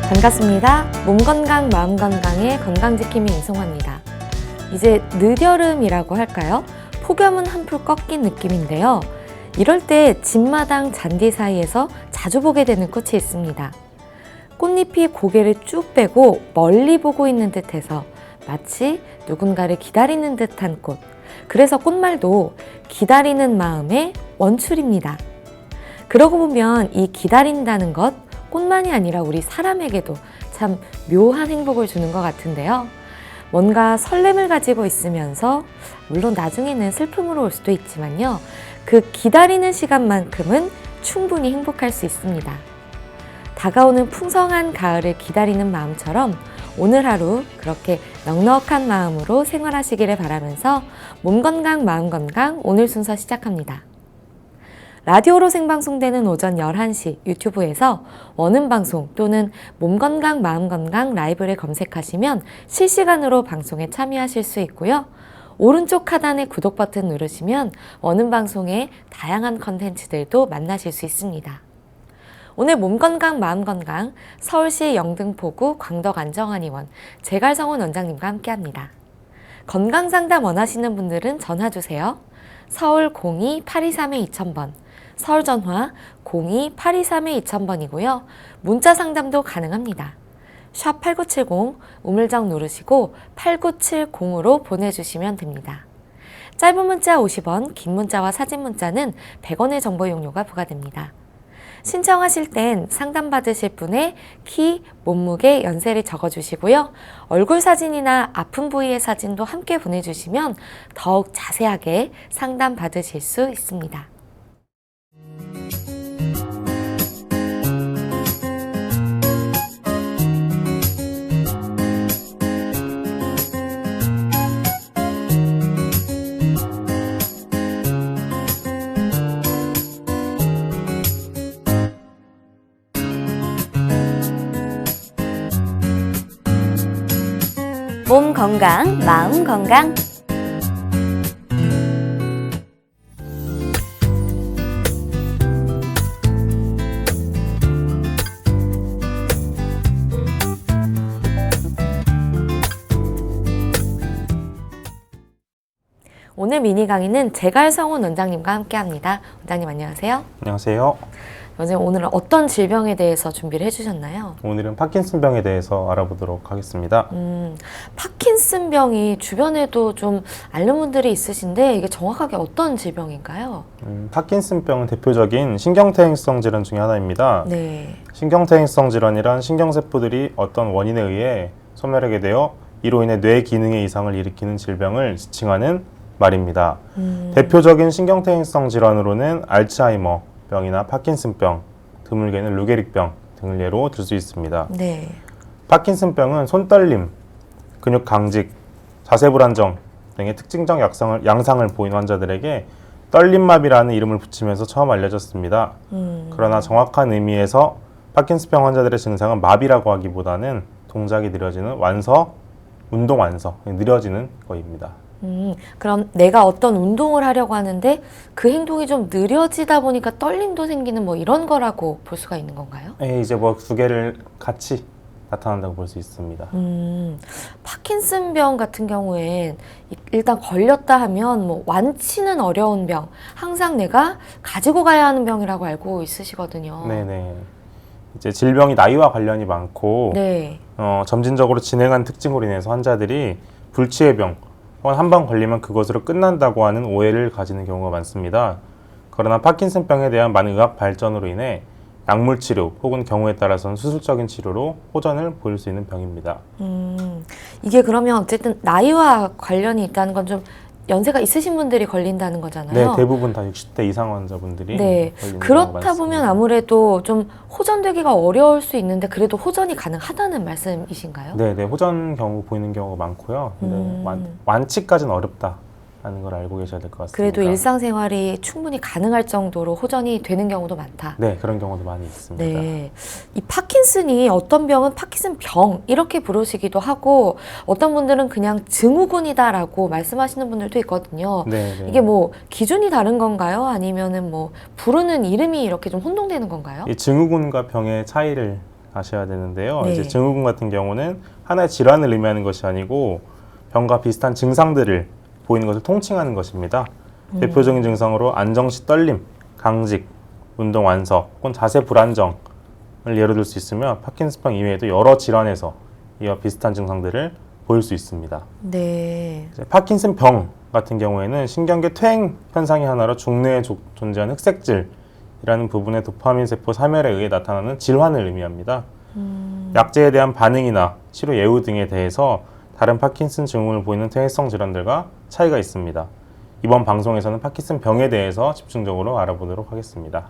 반갑습니다. 몸 건강, 마음 건강의 건강지킴이 이송화입니다. 이제 늦여름이라고 할까요? 폭염은 한풀 꺾인 느낌인데요. 이럴 때 집마당 잔디 사이에서 자주 보게 되는 꽃이 있습니다. 꽃잎이 고개를 쭉 빼고 멀리 보고 있는 듯해서 마치 누군가를 기다리는 듯한 꽃. 그래서 꽃말도 기다리는 마음의 원출입니다. 그러고 보면 이 기다린다는 것, 꽃만이 아니라 우리 사람에게도 참 묘한 행복을 주는 것 같은데요. 뭔가 설렘을 가지고 있으면서 물론 나중에는 슬픔으로 올 수도 있지만요. 그 기다리는 시간만큼은 충분히 행복할 수 있습니다. 다가오는 풍성한 가을을 기다리는 마음처럼 오늘 하루 그렇게 넉넉한 마음으로 생활하시기를 바라면서 몸 건강, 마음 건강 오늘 순서 시작합니다. 라디오로 생방송되는 오전 11시 유튜브에서 원음방송 또는 몸건강 마음건강 라이브를 검색하시면 실시간으로 방송에 참여하실 수 있고요. 오른쪽 하단의 구독 버튼 누르시면 원음방송의 다양한 컨텐츠들도 만나실 수 있습니다. 오늘 몸건강 마음건강 서울시 영등포구 광덕안정한의원 제갈성원 원장님과 함께합니다. 건강상담 원하시는 분들은 전화주세요. 서울 02-823-2000번 서울 전화 02-823-2000번이고요. 문자 상담도 가능합니다. 샵 8970 우물정 누르시고 8970으로 보내주시면 됩니다. 짧은 문자 50원, 긴 문자와 사진 문자는 100원의 정보 이용료가 부과됩니다. 신청하실 땐 상담받으실 분의 키, 몸무게, 연세를 적어주시고요. 얼굴 사진이나 아픈 부위의 사진도 함께 보내주시면 더욱 자세하게 상담받으실 수 있습니다. 몸 건강, 마음 건강. 오늘 미니 강의는 제갈성원 원장님과 함께합니다. 원장님 안녕하세요. 안녕하세요. 원장님 오늘은 어떤 질병에 대해서 준비를 해주셨나요? 오늘은 파킨슨병에 대해서 알아보도록 하겠습니다. 파킨슨병이 주변에도 좀 앓는 분들이 있으신데 이게 정확하게 어떤 질병인가요? 파킨슨병은 대표적인 신경퇴행성 질환 중에 하나입니다. 네. 신경퇴행성 질환이란 신경세포들이 어떤 원인에 의해 소멸하게 되어 이로 인해 뇌 기능의 이상을 일으키는 질병을 지칭하는 말입니다. 대표적인 신경퇴행성 질환으로는 알츠하이머 병이나 파킨슨병, 드물게는 루게릭병 등을 예로 들 수 있습니다. 네. 파킨슨병은 손떨림, 근육 강직, 자세 불안정 등의 특징적 양상을 보이는 환자들에게 떨림마비라는 이름을 붙이면서 처음 알려졌습니다. 그러나 정확한 의미에서 파킨슨병 환자들의 증상은 마비라고 하기보다는 동작이 느려지는 운동 완서, 느려지는 거입니다. 그럼 내가 어떤 운동을 하려고 하는데 그 행동이 좀 느려지다 보니까 떨림도 생기는 뭐 이런 거라고 볼 수가 있는 건가요? 네, 이제 뭐 두 개를 같이 나타난다고 볼 수 있습니다. 파킨슨병 같은 경우엔 일단 걸렸다 하면 뭐 완치는 어려운 병, 항상 내가 가지고 가야 하는 병이라고 알고 있으시거든요. 네네. 이제 질병이 나이와 관련이 많고 네. 점진적으로 진행한 특징으로 인해서 환자들이 불치의 병, 한 번 걸리면 그것으로 끝난다고 하는 오해를 가지는 경우가 많습니다. 그러나 파킨슨병에 대한 많은 의학 발전으로 인해 약물 치료 혹은 경우에 따라서는 수술적인 치료로 호전을 보일 수 있는 병입니다. 이게 그러면 어쨌든 나이와 관련이 있다는 건 좀 연세가 있으신 분들이 걸린다는 거잖아요. 네, 대부분 다 60대 이상 환자분들이 네. 걸리는 경우가 그렇다 많습니다. 보면 아무래도 좀 호전되기가 어려울 수 있는데 그래도 호전이 가능하다는 말씀이신가요? 네, 호전 경우 보이는 경우가 많고요. 근데 완치까지는 어렵다는 걸 알고 계셔야 될 것 같습니다. 그래도 일상생활이 충분히 가능할 정도로 호전이 되는 경우도 많다. 네, 그런 경우도 많이 있습니다. 네. 이 파킨슨이 어떤 병은 파킨슨병 이렇게 부르시기도 하고 어떤 분들은 그냥 증후군이다라고 말씀하시는 분들도 있거든요. 네. 이게 뭐 기준이 다른 건가요? 아니면은 뭐 부르는 이름이 이렇게 좀 혼동되는 건가요? 이 증후군과 병의 차이를 아셔야 되는데요. 네. 이제 증후군 같은 경우는 하나의 질환을 의미하는 것이 아니고 병과 비슷한 증상들을 보이는 것을 통칭하는 것입니다. 대표적인 증상으로 안정시 떨림, 강직, 운동 완서, 혹은 자세 불안정을 예로 들 수 있으며 파킨슨병 이외에도 여러 질환에서 이와 비슷한 증상들을 보일 수 있습니다. 네. 이제 파킨슨병 같은 경우에는 신경계 퇴행 현상의 하나로 중뇌에 존재하는 흑색질이라는 부분의 도파민 세포 사멸에 의해 나타나는 질환을 의미합니다. 약제에 대한 반응이나 치료 예후 등에 대해서 다른 파킨슨 증후군을 보이는 퇴행성 질환들과 차이가 있습니다. 이번 방송에서는 파킨슨병에 대해서 집중적으로 알아보도록 하겠습니다.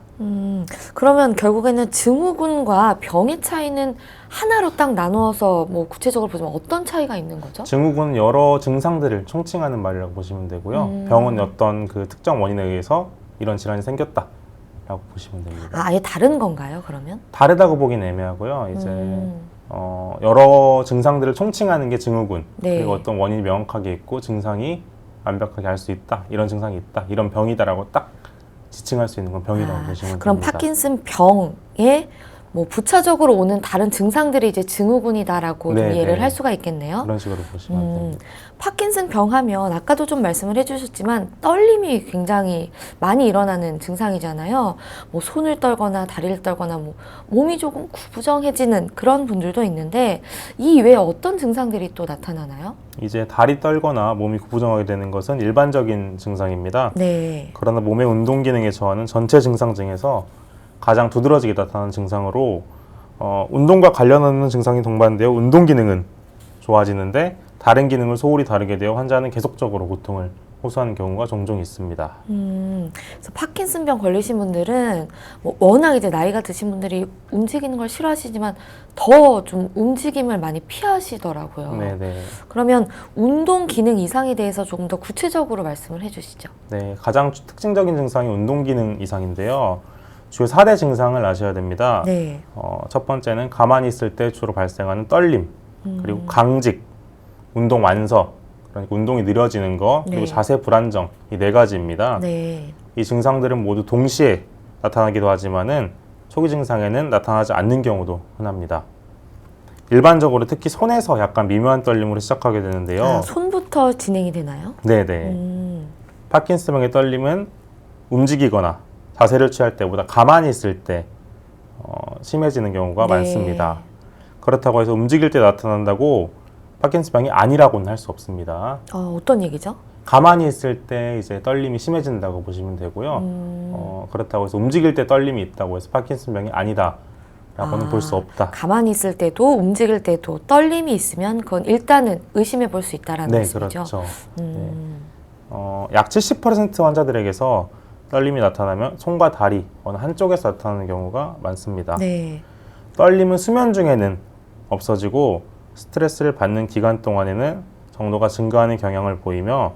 그러면 결국에는 증후군과 병의 차이는 하나로 딱 나누어서 뭐 구체적으로 보자면 어떤 차이가 있는 거죠? 증후군은 여러 증상들을 총칭하는 말이라고 보시면 되고요. 병은 어떤 그 특정 원인에 의해서 이런 질환이 생겼다라고 보시면 됩니다. 아, 아예 다른 건가요, 그러면? 다르다고 보긴 애매하고요. 이제 여러 증상들을 총칭하는 게 증후군. 네. 그리고 어떤 원인이 명확하게 있고 증상이 완벽하게 알 수 있다. 이런 증상이 있다. 이런 병이다라고 딱 지칭할 수 있는 건 병이라고 보시면 그럼 됩니다. 파킨슨 병에 뭐 부차적으로 오는 다른 증상들이 이제 증후군이다라고 좀 네, 이해를 네. 할 수가 있겠네요. 그런 식으로 보시면 됩니다. 파킨슨 병 하면 아까도 좀 말씀을 해주셨지만 떨림이 굉장히 많이 일어나는 증상이잖아요. 뭐 손을 떨거나 다리를 떨거나 뭐 몸이 조금 구부정해지는 그런 분들도 있는데 이 외에 어떤 증상들이 또 나타나나요? 이제 다리 떨거나 몸이 구부정하게 되는 것은 일반적인 증상입니다. 네. 그러나 몸의 운동 기능에 저하는 전체 증상 중에서 가장 두드러지게 나타나는 증상으로 운동과 관련하는 증상이 동반되어 운동 기능은 좋아지는데 다른 기능을 소홀히 다루게 되어 환자는 계속적으로 고통을 호소하는 경우가 종종 있습니다. 그래서 파킨슨병 걸리신 분들은 뭐 워낙 이제 나이가 드신 분들이 움직이는 걸 싫어하시지만 더 좀 움직임을 많이 피하시더라고요. 네네. 그러면 운동 기능 이상에 대해서 조금 더 구체적으로 말씀을 해주시죠. 네, 가장 특징적인 증상이 운동 기능 이상인데요. 주요 4대 증상을 아셔야 됩니다. 네. 첫 번째는 가만히 있을 때 주로 발생하는 떨림, 그리고 강직, 운동 완서, 그러니까 운동이 느려지는 거, 그리고 네. 자세 불안정, 이 4가지입니다. 네. 이 증상들은 모두 동시에 나타나기도 하지만은 초기 증상에는 나타나지 않는 경우도 흔합니다. 일반적으로 특히 손에서 약간 미묘한 떨림으로 시작하게 되는데요. 아, 손부터 진행이 되나요? 네네. 파킨슨병의 떨림은 움직이거나 자세를 취할 때보다 가만히 있을 때 심해지는 경우가 네. 많습니다. 그렇다고 해서 움직일 때 나타난다고 파킨슨병이 아니라고는 할 수 없습니다. 어떤 얘기죠? 가만히 있을 때 이제 떨림이 심해진다고 보시면 되고요. 그렇다고 해서 움직일 때 떨림이 있다고 해서 파킨슨병이 아니다라고는 볼 수 없다. 가만히 있을 때도 움직일 때도 떨림이 있으면 그건 일단은 의심해 볼 수 있다라는 네, 말씀이죠. 그렇죠. 네. 약 70% 환자들에게서 떨림이 나타나면 손과 다리 어느 한쪽에서 나타나는 경우가 많습니다. 네. 떨림은 수면 중에는 없어지고 스트레스를 받는 기간 동안에는 정도가 증가하는 경향을 보이며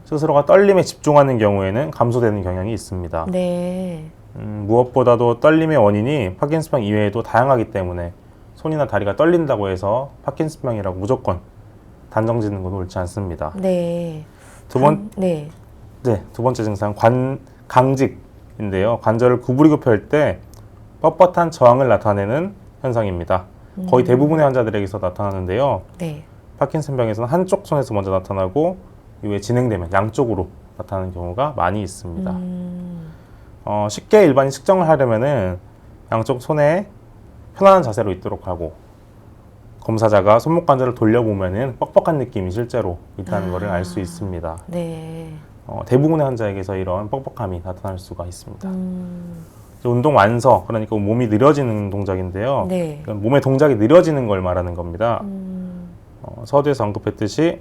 스스로가 떨림에 집중하는 경우에는 감소되는 경향이 있습니다. 네. 무엇보다도 떨림의 원인이 파킨슨병 이외에도 다양하기 때문에 손이나 다리가 떨린다고 해서 파킨슨병이라고 무조건 단정짓는 건 옳지 않습니다. 네. 네, 두 번째 증상 강직인데요. 관절을 구부리고 펼 때 뻣뻣한 저항을 나타내는 현상입니다. 거의 대부분의 환자들에게서 나타나는데요. 네. 파킨슨병에서는 한쪽 손에서 먼저 나타나고 이후에 진행되면 양쪽으로 나타나는 경우가 많이 있습니다. 쉽게 일반인 측정을 하려면은 양쪽 손에 편안한 자세로 있도록 하고 검사자가 손목 관절을 돌려보면은 뻑뻑한 느낌이 실제로 있다는 것을 알 수 있습니다. 네. 대부분의 환자에게서 이런 뻑뻑함이 나타날 수가 있습니다. 운동 완서, 그러니까 몸이 느려지는 동작인데요. 네. 이건 몸의 동작이 느려지는 걸 말하는 겁니다. 서두에서 언급했듯이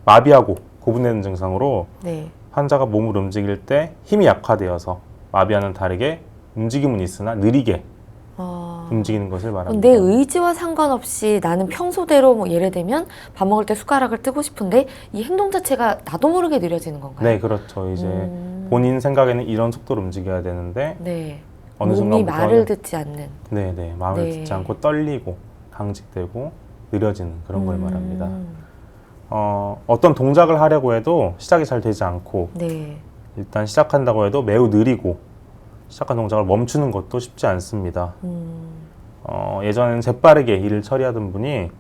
마비하고 고분되는 증상으로 네. 환자가 몸을 움직일 때 힘이 약화되어서 마비와는 다르게 움직임은 있으나 느리게 움직이는 것을 말합니다. 내 의지와 상관없이 나는 평소대로 뭐 예를 들면 밥 먹을 때 숟가락을 뜨고 싶은데 이 행동 자체가 나도 모르게 느려지는 건가요? 네, 그렇죠. 이제 본인 생각에는 이런 속도로 움직여야 되는데 네. 어느 몸이 순간부터 말을 듣지 않는. 네, 마음을 네. 듣지 않고 떨리고 강직되고 느려지는 그런 걸 말합니다. 어떤 동작을 하려고 해도 시작이 잘 되지 않고 네. 일단 시작한다고 해도 매우 느리고 시작한 동작을 멈추는 것도 쉽지 않습니다. 예전에는 재빠르게 일을 처리하던 분이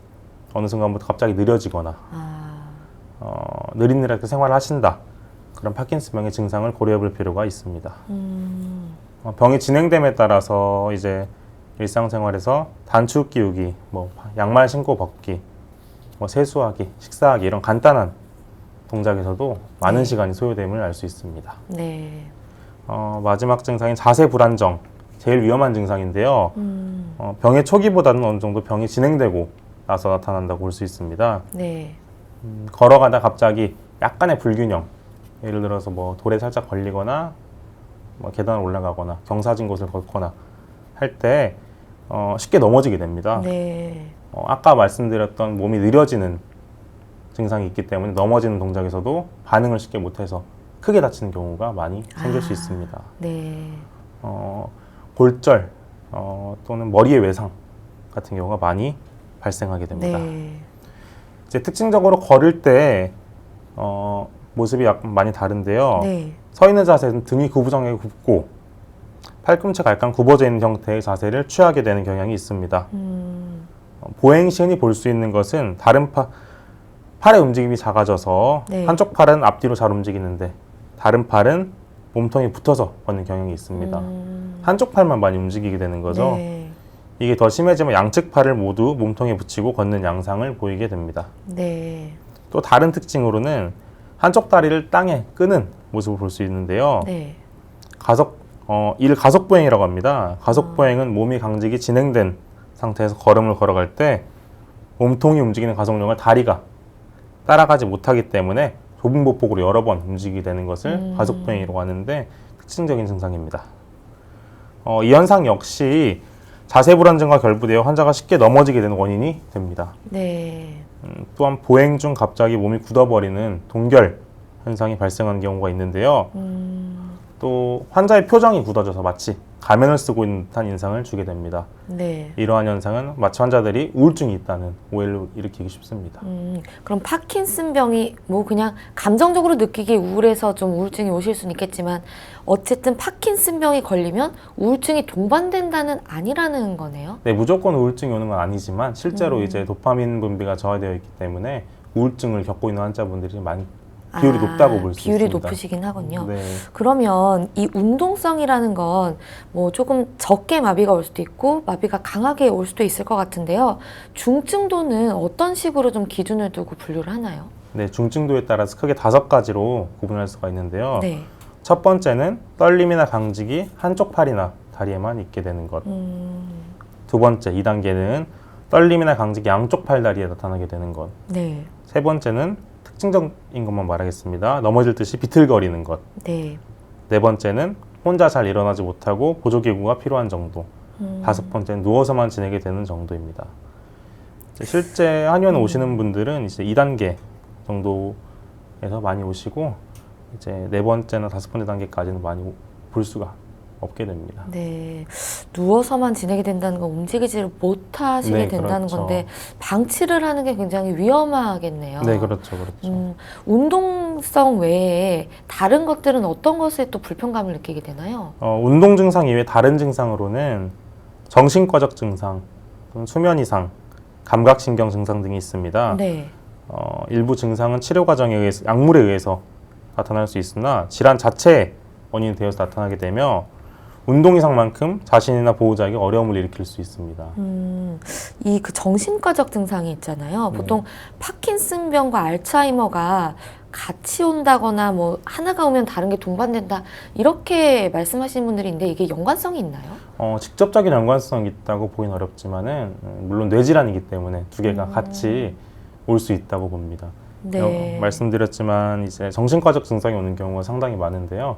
어느 순간부터 갑자기 느려지거나 느릿느릿하게 생활을 하신다. 그런 파킨슨병의 증상을 고려해 볼 필요가 있습니다. 병이 진행됨에 따라서 이제 일상생활에서 단추 끼우기, 뭐 양말 신고 벗기, 뭐 세수하기, 식사하기 이런 간단한 동작에서도 많은 시간이 소요됨을 알 수 있습니다. 네. 마지막 증상인 자세 불안정, 제일 위험한 증상인데요. 병의 초기보다는 어느 정도 병이 진행되고 나서 나타난다고 볼 수 있습니다. 네. 걸어가다 갑자기 약간의 불균형, 예를 들어서 뭐 돌에 살짝 걸리거나 뭐 계단을 올라가거나 경사진 곳을 걷거나 할 때 쉽게 넘어지게 됩니다. 네. 아까 말씀드렸던 몸이 느려지는 증상이 있기 때문에 넘어지는 동작에서도 반응을 쉽게 못해서 크게 다치는 경우가 많이 생길 수 있습니다. 네. 골절 또는 머리의 외상 같은 경우가 많이 발생하게 됩니다. 네. 이제 특징적으로 걸을 때 모습이 약간 많이 다른데요. 네. 서 있는 자세는 등이 구부정하게 굽고 팔꿈치가 약간 굽어져 있는 형태의 자세를 취하게 되는 경향이 있습니다. 보행 시인이 볼 수 있는 것은 다른 팔의 움직임이 작아져서 네. 한쪽 팔은 앞뒤로 잘 움직이는데 다른 팔은 몸통이 붙어서 걷는 경향이 있습니다. 한쪽 팔만 많이 움직이게 되는 거죠. 네. 이게 더 심해지면 양측 팔을 모두 몸통에 붙이고 걷는 양상을 보이게 됩니다. 네. 또 다른 특징으로는 한쪽 다리를 땅에 끄는 모습을 볼 수 있는데요. 네. 이를 가속보행이라고 합니다. 가속보행은 몸이 강직이 진행된 상태에서 걸음을 걸어갈 때 몸통이 움직이는 가속력을 다리가 따라가지 못하기 때문에 좁은 보폭으로 여러 번 움직이게 되는 것을 가속보행이라고 하는데 특징적인 증상입니다. 이 현상 역시 자세 불안증과 결부되어 환자가 쉽게 넘어지게 되는 원인이 됩니다. 네. 또한 보행 중 갑자기 몸이 굳어버리는 동결 현상이 발생하는 경우가 있는데요. 또 환자의 표정이 굳어져서 마치 가면을 쓰고 있는 듯한 인상을 주게 됩니다. 네. 이러한 현상은 마치 환자들이 우울증이 있다는 오해를 일으키기 쉽습니다. 그럼 파킨슨병이 뭐 그냥 감정적으로 느끼기 우울해서 좀 우울증이 오실 수는 있겠지만 어쨌든 파킨슨병이 걸리면 우울증이 동반된다는 아니라는 거네요. 네, 무조건 우울증이 오는 건 아니지만 실제로 이제 도파민 분비가 저하되어 있기 때문에 우울증을 겪고 있는 환자분들이 많이 비율이 높다고 볼 수 있습니다. 비율이 높으시긴 하군요. 네. 그러면 이 운동성이라는 건 뭐 조금 적게 마비가 올 수도 있고 마비가 강하게 올 수도 있을 것 같은데요. 중증도는 어떤 식으로 좀 기준을 두고 분류를 하나요? 네, 중증도에 따라서 크게 5가지로 구분할 수가 있는데요. 네. 첫 번째는 떨림이나 강직이 한쪽 팔이나 다리에만 있게 되는 것. 두 번째, 2단계는 떨림이나 강직이 양쪽 팔, 다리에 나타나게 되는 것. 네. 세 번째는 특징적인 것만 말하겠습니다. 넘어질 듯이 비틀거리는 것. 네. 네 번째는 혼자 잘 일어나지 못하고 보조기구가 필요한 정도. 다섯 번째는 누워서만 지내게 되는 정도입니다. 실제 한의원 오시는 분들은 이제 2단계 정도에서 많이 오시고 이제 네 번째나 다섯 번째 단계까지는 많이 볼 수가 없게 됩니다. 네. 누워서만 지내게 된다는 건 움직이지를 못하시게 네, 된다는 그렇죠. 건데 방치를 하는 게 굉장히 위험하겠네요. 네, 그렇죠, 그렇죠. 운동성 외에 다른 것들은 어떤 것에 또 불편감을 느끼게 되나요? 운동 증상 이외에 다른 증상으로는 정신과적 증상, 또는 수면 이상, 감각신경 증상 등이 있습니다. 네. 일부 증상은 치료 과정에 의해서 약물에 의해서 나타날 수 있으나 질환 자체의 원인이 되어서 나타나게 되며 운동 이상만큼 자신이나 보호자에게 어려움을 일으킬 수 있습니다. 이 그 정신과적 증상이 있잖아요. 보통 파킨슨병과 알츠하이머가 같이 온다거나 뭐 하나가 오면 다른 게 동반된다 이렇게 말씀하시는 분들이 있는데 이게 연관성이 있나요? 직접적인 연관성이 있다고 보긴 어렵지만은 물론 뇌질환이기 때문에 두 개가 같이 올 수 있다고 봅니다. 네. 말씀드렸지만 이제 정신과적 증상이 오는 경우가 상당히 많은데요.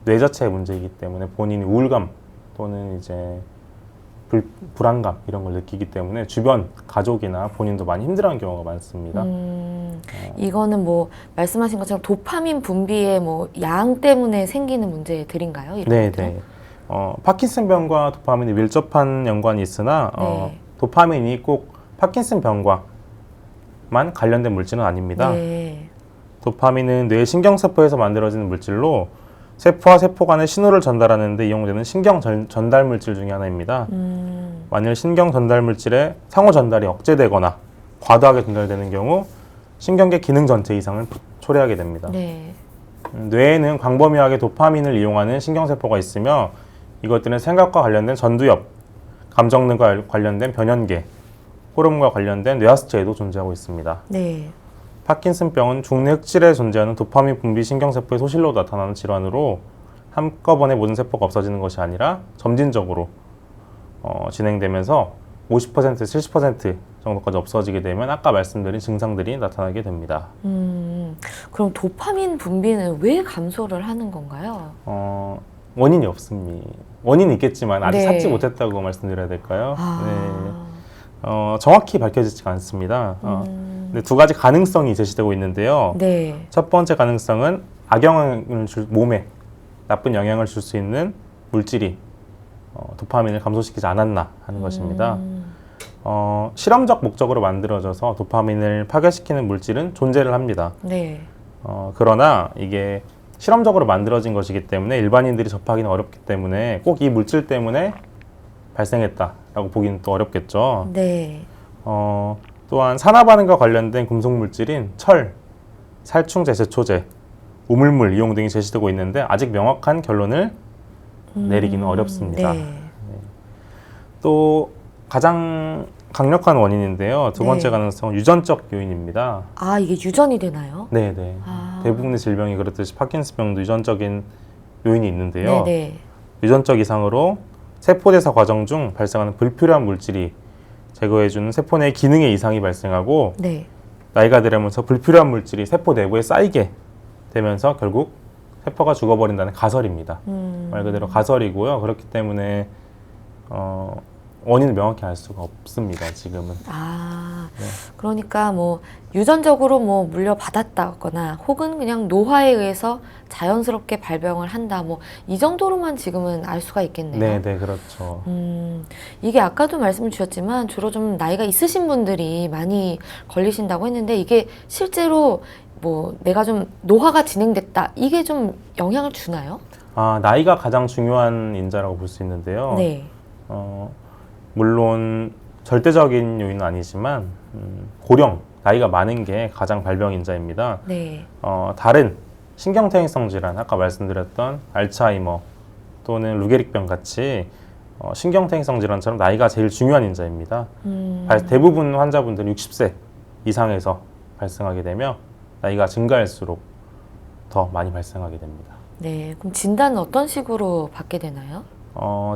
뇌 자체의 문제이기 때문에 본인이 우울감 또는 이제 불안감 이런 걸 느끼기 때문에 주변 가족이나 본인도 많이 힘들어하는 경우가 많습니다. 이거는 뭐 말씀하신 것처럼 도파민 분비의 뭐 양 때문에 생기는 문제들인가요? 이런 네, 것들은? 네. 파킨슨병과 도파민이 밀접한 연관이 있으나 네. 도파민이 꼭 파킨슨병과만 관련된 물질은 아닙니다. 네. 도파민은 뇌 신경세포에서 만들어지는 물질로 세포와 세포 간의 신호를 전달하는 데 이용되는 신경 전달 물질 중에 하나입니다. 만일 신경 전달 물질의 상호 전달이 억제되거나 과도하게 전달되는 경우 신경계 기능 전체 이상을 초래하게 됩니다. 네. 뇌에는 광범위하게 도파민을 이용하는 신경세포가 있으며 이것들은 생각과 관련된 전두엽, 감정 등과 관련된 변연계, 호르몬과 관련된 뇌하수체에도 존재하고 있습니다. 네. 파킨슨병은 중뇌 흑질에 존재하는 도파민 분비 신경세포의 소실로 나타나는 질환으로 한꺼번에 모든 세포가 없어지는 것이 아니라 점진적으로 진행되면서 50%, 70% 정도까지 없어지게 되면 아까 말씀드린 증상들이 나타나게 됩니다. 그럼 도파민 분비는 왜 감소를 하는 건가요? 원인이 없습니다. 원인이 있겠지만 아직 네. 찾지 못했다고 말씀드려야 될까요? 아. 네. 정확히 밝혀지지가 않습니다. 근데 두 가지 가능성이 제시되고 있는데요. 네. 첫 번째 가능성은 악영향을 몸에 나쁜 영향을 줄 수 있는 물질이 도파민을 감소시키지 않았나 하는 것입니다. 실험적 목적으로 만들어져서 도파민을 파괴시키는 물질은 존재를 합니다. 네. 그러나 이게 실험적으로 만들어진 것이기 때문에 일반인들이 접하기는 어렵기 때문에 꼭 이 물질 때문에 발생했다라고 보기는 또 어렵겠죠. 네. 또한 산화 반응과 관련된 금속 물질인 철, 살충제, 제초제, 우물물 이용 등이 제시되고 있는데 아직 명확한 결론을 내리기는 어렵습니다. 네. 또 가장 강력한 원인인데요. 두 번째 네. 가능성은 유전적 요인입니다. 아, 이게 유전이 되나요? 네네. 아. 대부분의 질병이 그렇듯이 파킨슨병도 유전적인 요인이 있는데요. 네네. 유전적 이상으로 세포대사 과정 중 발생하는 불필요한 물질이 제거해주는 세포 내 기능에 이상이 발생하고 네. 나이가 들면서 불필요한 물질이 세포 내부에 쌓이게 되면서 결국 세포가 죽어버린다는 가설입니다. 말 그대로 가설이고요. 그렇기 때문에 원인을 명확히 알 수가 없습니다. 지금은. 아, 네. 그러니까 뭐 유전적으로 뭐 물려받았다거나 혹은 그냥 노화에 의해서 자연스럽게 발병을 한다. 뭐 이 정도로만 지금은 알 수가 있겠네요. 네, 그렇죠. 이게 아까도 말씀 주셨지만 주로 좀 나이가 있으신 분들이 많이 걸리신다고 했는데 이게 실제로 뭐 내가 좀 노화가 진행됐다. 이게 좀 영향을 주나요? 나이가 가장 중요한 인자라고 볼 수 있는데요. 네. 물론 절대적인 요인은 아니지만 고령, 나이가 많은 게 가장 발병 인자입니다. 네. 다른 신경퇴행성 질환, 아까 말씀드렸던 알츠하이머 또는 루게릭병 같이 신경퇴행성 질환처럼 나이가 제일 중요한 인자입니다. 대부분 환자분들은 60세 이상에서 발생하게 되며 나이가 증가할수록 더 많이 발생하게 됩니다. 네. 그럼 진단은 어떤 식으로 받게 되나요?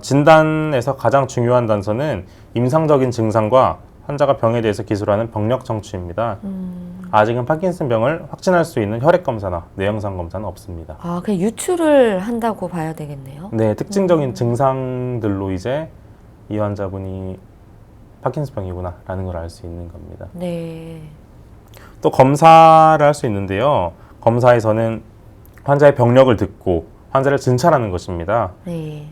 진단에서 가장 중요한 단서는 임상적인 증상과 환자가 병에 대해서 기술하는 병력 청취입니다. 아직은 파킨슨병을 확진할 수 있는 혈액 검사나 뇌영상 검사는 없습니다. 아, 그냥 유추를 한다고 봐야 되겠네요. 네, 특징적인 증상들로 이제 이 환자분이 파킨슨병이구나라는 걸 알 수 있는 겁니다. 네. 또 검사를 할 수 있는데요. 검사에서는 환자의 병력을 듣고 환자를 진찰하는 것입니다. 네.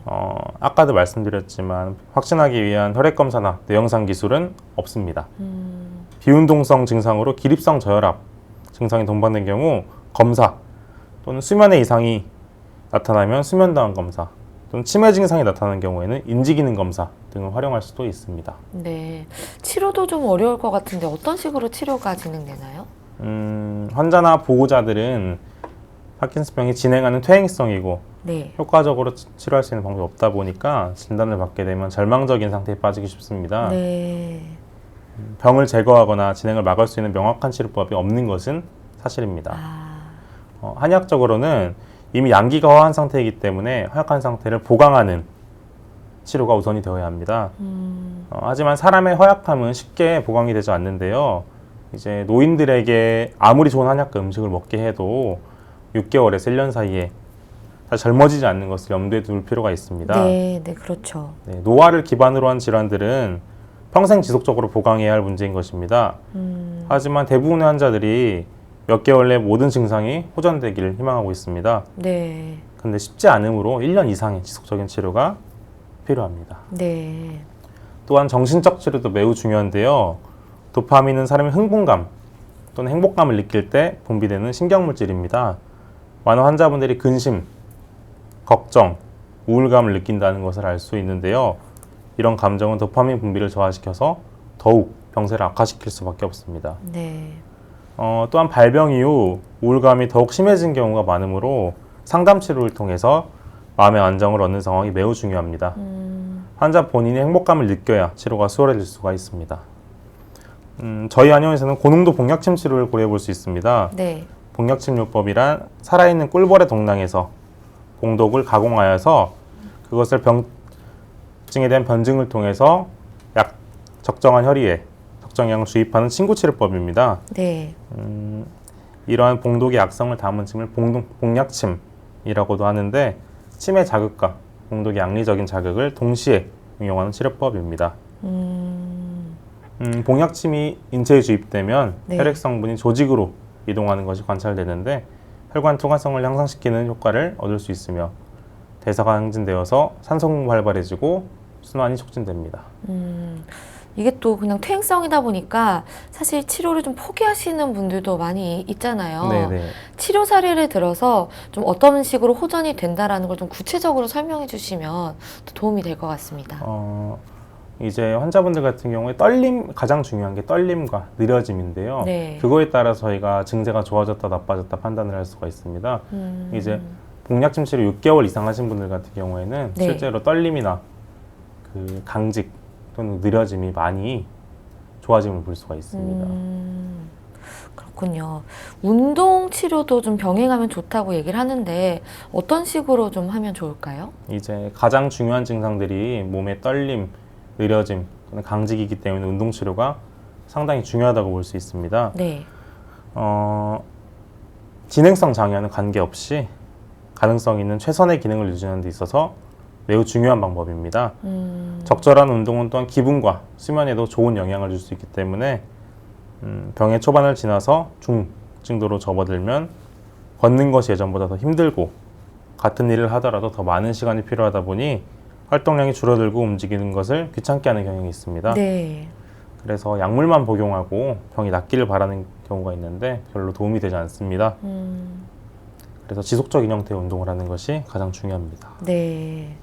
아까도 말씀드렸지만 확진하기 위한 혈액 검사나 뇌영상 기술은 없습니다. 비운동성 증상으로 기립성 저혈압 증상이 동반된 경우 검사 또는 수면의 이상이 나타나면 수면다운 검사 또는 치매 증상이 나타나는 경우에는 인지기능 검사 등을 활용할 수도 있습니다. 네. 치료도 좀 어려울 것 같은데 어떤 식으로 치료가 진행되나요? 환자나 보호자들은 파킨슨병이 진행하는 퇴행성이고 네. 효과적으로 치료할 수 있는 방법이 없다 보니까 진단을 받게 되면 절망적인 상태에 빠지기 쉽습니다. 네. 병을 제거하거나 진행을 막을 수 있는 명확한 치료법이 없는 것은 사실입니다. 한의학적으로는 이미 양기가 허한 상태이기 때문에 허약한 상태를 보강하는 치료가 우선이 되어야 합니다. 하지만 사람의 허약함은 쉽게 보강이 되지 않는데요. 이제 노인들에게 아무리 좋은 한약과 음식을 먹게 해도 6개월에서 1년 사이에 다시 젊어지지 않는 것을 염두에 둘 필요가 있습니다. 네, 네, 그렇죠. 네, 노화를 기반으로 한 질환들은 평생 지속적으로 보강해야 할 문제인 것입니다. 하지만 대부분의 환자들이 몇 개월 내 모든 증상이 호전되기를 희망하고 있습니다. 네. 근데 쉽지 않으므로 1년 이상의 지속적인 치료가 필요합니다. 네. 또한 정신적 치료도 매우 중요한데요. 도파민은 사람의 흥분감 또는 행복감을 느낄 때 분비되는 신경물질입니다. 많은 환자분들이 근심, 걱정, 우울감을 느낀다는 것을 알 수 있는데요. 이런 감정은 도파민 분비를 저하시켜서 더욱 병세를 악화시킬 수밖에 없습니다. 네. 또한 발병 이후 우울감이 더욱 심해진 경우가 많으므로 상담 치료를 통해서 마음의 안정을 얻는 상황이 매우 중요합니다. 환자 본인이 행복감을 느껴야 치료가 수월해질 수가 있습니다. 저희 한의원에서는 고농도 복약침 치료를 고려해 볼 수 있습니다. 네. 복약침요법이란 살아있는 꿀벌의 동낭에서 공독을 가공하여서 그것을 병증에 대한 변증을 통해서 약 적정한 혈의에 적정량을 주입하는 침구치료법입니다. 네. 이러한 봉독의 약성을 담은 침을 복약침이라고도 하는데 침의 자극과 봉독의 양리적인 자극을 동시에 응용하는 치료법입니다. 복약침이 인체에 주입되면 네. 혈액 성분이 조직으로 이동하는 것이 관찰되는데 혈관 통합성을 향상시키는 효과를 얻을 수 있으며 대사가 항진되어서 산소 공급이 활발해지고 순환이 촉진됩니다. 이게 또 그냥 퇴행성이다 보니까 사실 치료를 좀 포기하시는 분들도 많이 있잖아요. 네네. 치료 사례를 들어서 좀 어떤 식으로 호전이 된다라는 걸 좀 구체적으로 설명해 주시면 또 도움이 될 것 같습니다. 이제 환자분들 같은 경우에 가장 중요한 게 떨림과 느려짐인데요. 네. 그거에 따라 저희가 증세가 좋아졌다 나빠졌다 판단을 할 수가 있습니다. 이제 복약침 치료 6개월 이상 하신 분들 같은 경우에는 네. 실제로 떨림이나 그 강직 또는 느려짐이 많이 좋아짐을 볼 수가 있습니다. 그렇군요. 운동 치료도 좀 병행하면 좋다고 얘기를 하는데 어떤 식으로 좀 하면 좋을까요? 이제 가장 중요한 증상들이 몸의 떨림, 느려짐 또는 강직이기 때문에 운동 치료가 상당히 중요하다고 볼 수 있습니다. 네. 진행성 장애와는 관계없이 가능성 있는 최선의 기능을 유지하는 데 있어서 매우 중요한 방법입니다. 적절한 운동은 또한 기분과 수면에도 좋은 영향을 줄 수 있기 때문에 병의 초반을 지나서 중증도로 접어들면 걷는 것이 예전보다 더 힘들고 같은 일을 하더라도 더 많은 시간이 필요하다 보니 활동량이 줄어들고 움직이는 것을 귀찮게 하는 경향이 있습니다. 네. 그래서 약물만 복용하고 병이 낫기를 바라는 경우가 있는데 별로 도움이 되지 않습니다. 그래서 지속적인 형태의 운동을 하는 것이 가장 중요합니다. 네.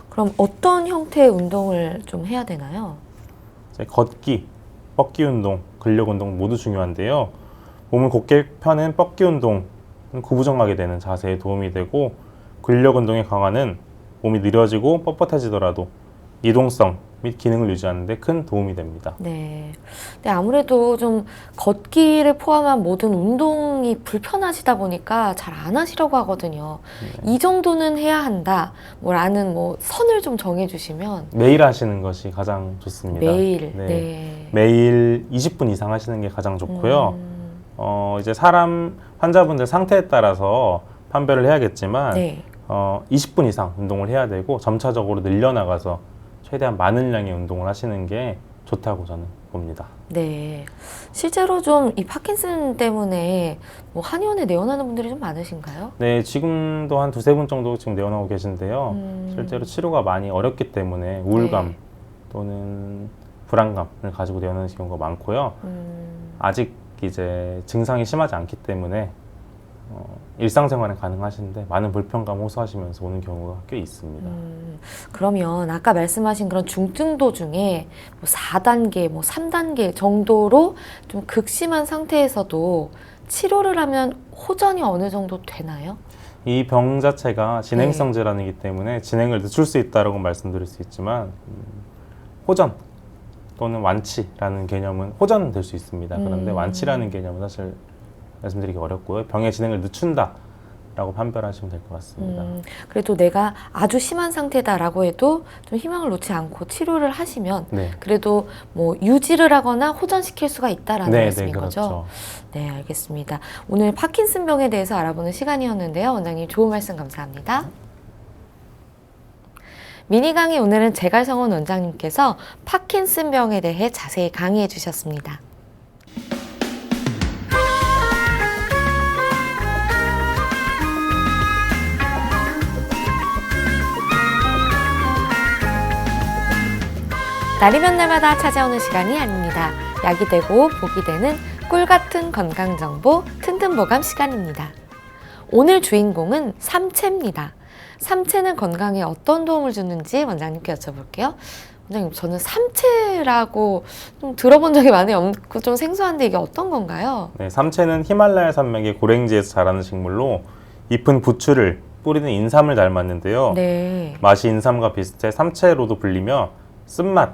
그럼 어떤 형태의 운동을 좀 해야 되나요? 이제 걷기, 뻗기 운동, 근력 운동 모두 중요한데요. 몸을 곧게 펴는 뻗기 운동은 구부정하게 되는 자세에 도움이 되고 근력 운동의 강화는 몸이 느려지고 뻣뻣해지더라도 이동성 및 기능을 유지하는 데 큰 도움이 됩니다. 네. 근데 아무래도 좀 걷기를 포함한 모든 운동이 불편하시다 보니까 잘 안 하시려고 하거든요. 이 정도는 해야 한다. 라는 선을 좀 정해주시면. 매일 하시는 것이 가장 좋습니다. 매일. 네. 네. 매일 20분 이상 하시는 게 가장 좋고요. 이제 환자분들 상태에 따라서 판별을 해야겠지만 네. 20분 이상 운동을 해야 되고 점차적으로 늘려나가서 최대한 많은 양의 운동을 하시는 게 좋다고 저는 봅니다. 네. 실제로 좀 이 파킨슨 때문에 한의원에 내원하는 분들이 좀 많으신가요? 네, 지금도 한 두세 분 정도 지금 내원하고 계신데요. 실제로 치료가 많이 어렵기 때문에 우울감 네. 또는 불안감을 가지고 내원하는 경우가 많고요. 아직 이제 증상이 심하지 않기 때문에 일상생활은 가능하신데 많은 불편감 호소하시면서 오는 경우가 꽤 있습니다. 그러면 아까 말씀하신 그런 중증도 중에 4단계, 3단계 정도로 좀 극심한 상태에서도 치료를 하면 호전이 어느 정도 되나요? 이 병 자체가 진행성 질환이기 때문에 진행을 늦출 수 있다고 말씀드릴 수 있지만 호전 또는 완치라는 개념은 호전은 될 수 있습니다. 그런데 완치라는 개념은 사실 말씀드리기 어렵고요. 병의 진행을 늦춘다 라고 판별하시면 될 것 같습니다. 그래도 내가 아주 심한 상태다라고 해도 좀 희망을 놓지 않고 치료를 하시면 네. 그래도 유지를 하거나 호전시킬 수가 있다라는 말씀인 그렇죠. 거죠? 네, 알겠습니다. 오늘 파킨슨병에 대해서 알아보는 시간이었는데요. 원장님 좋은 말씀 감사합니다. 미니 강의 오늘은 제갈성원 원장님께서 파킨슨병에 대해 자세히 강의해 주셨습니다. 날이면 날마다 찾아오는 시간이 아닙니다. 약이 되고 복이 되는 꿀같은 건강정보 튼튼보감 시간입니다. 오늘 주인공은 삼채입니다. 삼채는 건강에 어떤 도움을 주는지 원장님께 여쭤볼게요. 원장님, 저는 삼채라고 좀 들어본 적이 많이 없고 좀 생소한데 이게 어떤 건가요? 네, 삼채는 히말라야 산맥의 고랭지에서 자라는 식물로 잎은 부추를, 뿌리는 인삼을 닮았는데요. 네. 맛이 인삼과 비슷해 삼채로도 불리며 쓴맛,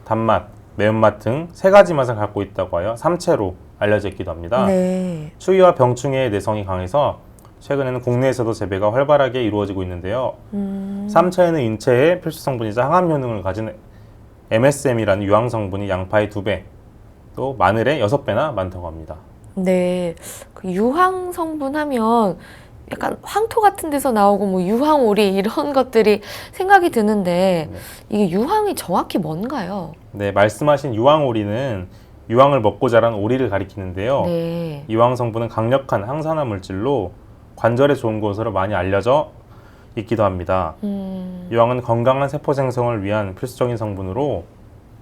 단맛, 매운맛 등 세 가지 맛을 갖고 있다고 하여 삼채로 알려져 있기도 합니다. 네. 추위와 병충해의 내성이 강해서 최근에는 국내에서도 재배가 활발하게 이루어지고 있는데요. 삼채에는 인체의 필수 성분이자 항암 효능을 가진 MSM이라는 유황 성분이 양파의 2배, 또 마늘의 6배나 많다고 합니다. 네. 그 유황 성분 하면 약간 황토 같은 데서 나오고 뭐 유황오리 이런 것들이 생각이 드는데 네. 이게 유황이 정확히 뭔가요? 네, 말씀하신 유황오리는 유황을 먹고 자란 오리를 가리키는데요. 네. 유황 성분은 강력한 항산화 물질로 관절에 좋은 것으로 많이 알려져 있기도 합니다. 유황은 건강한 세포 생성을 위한 필수적인 성분으로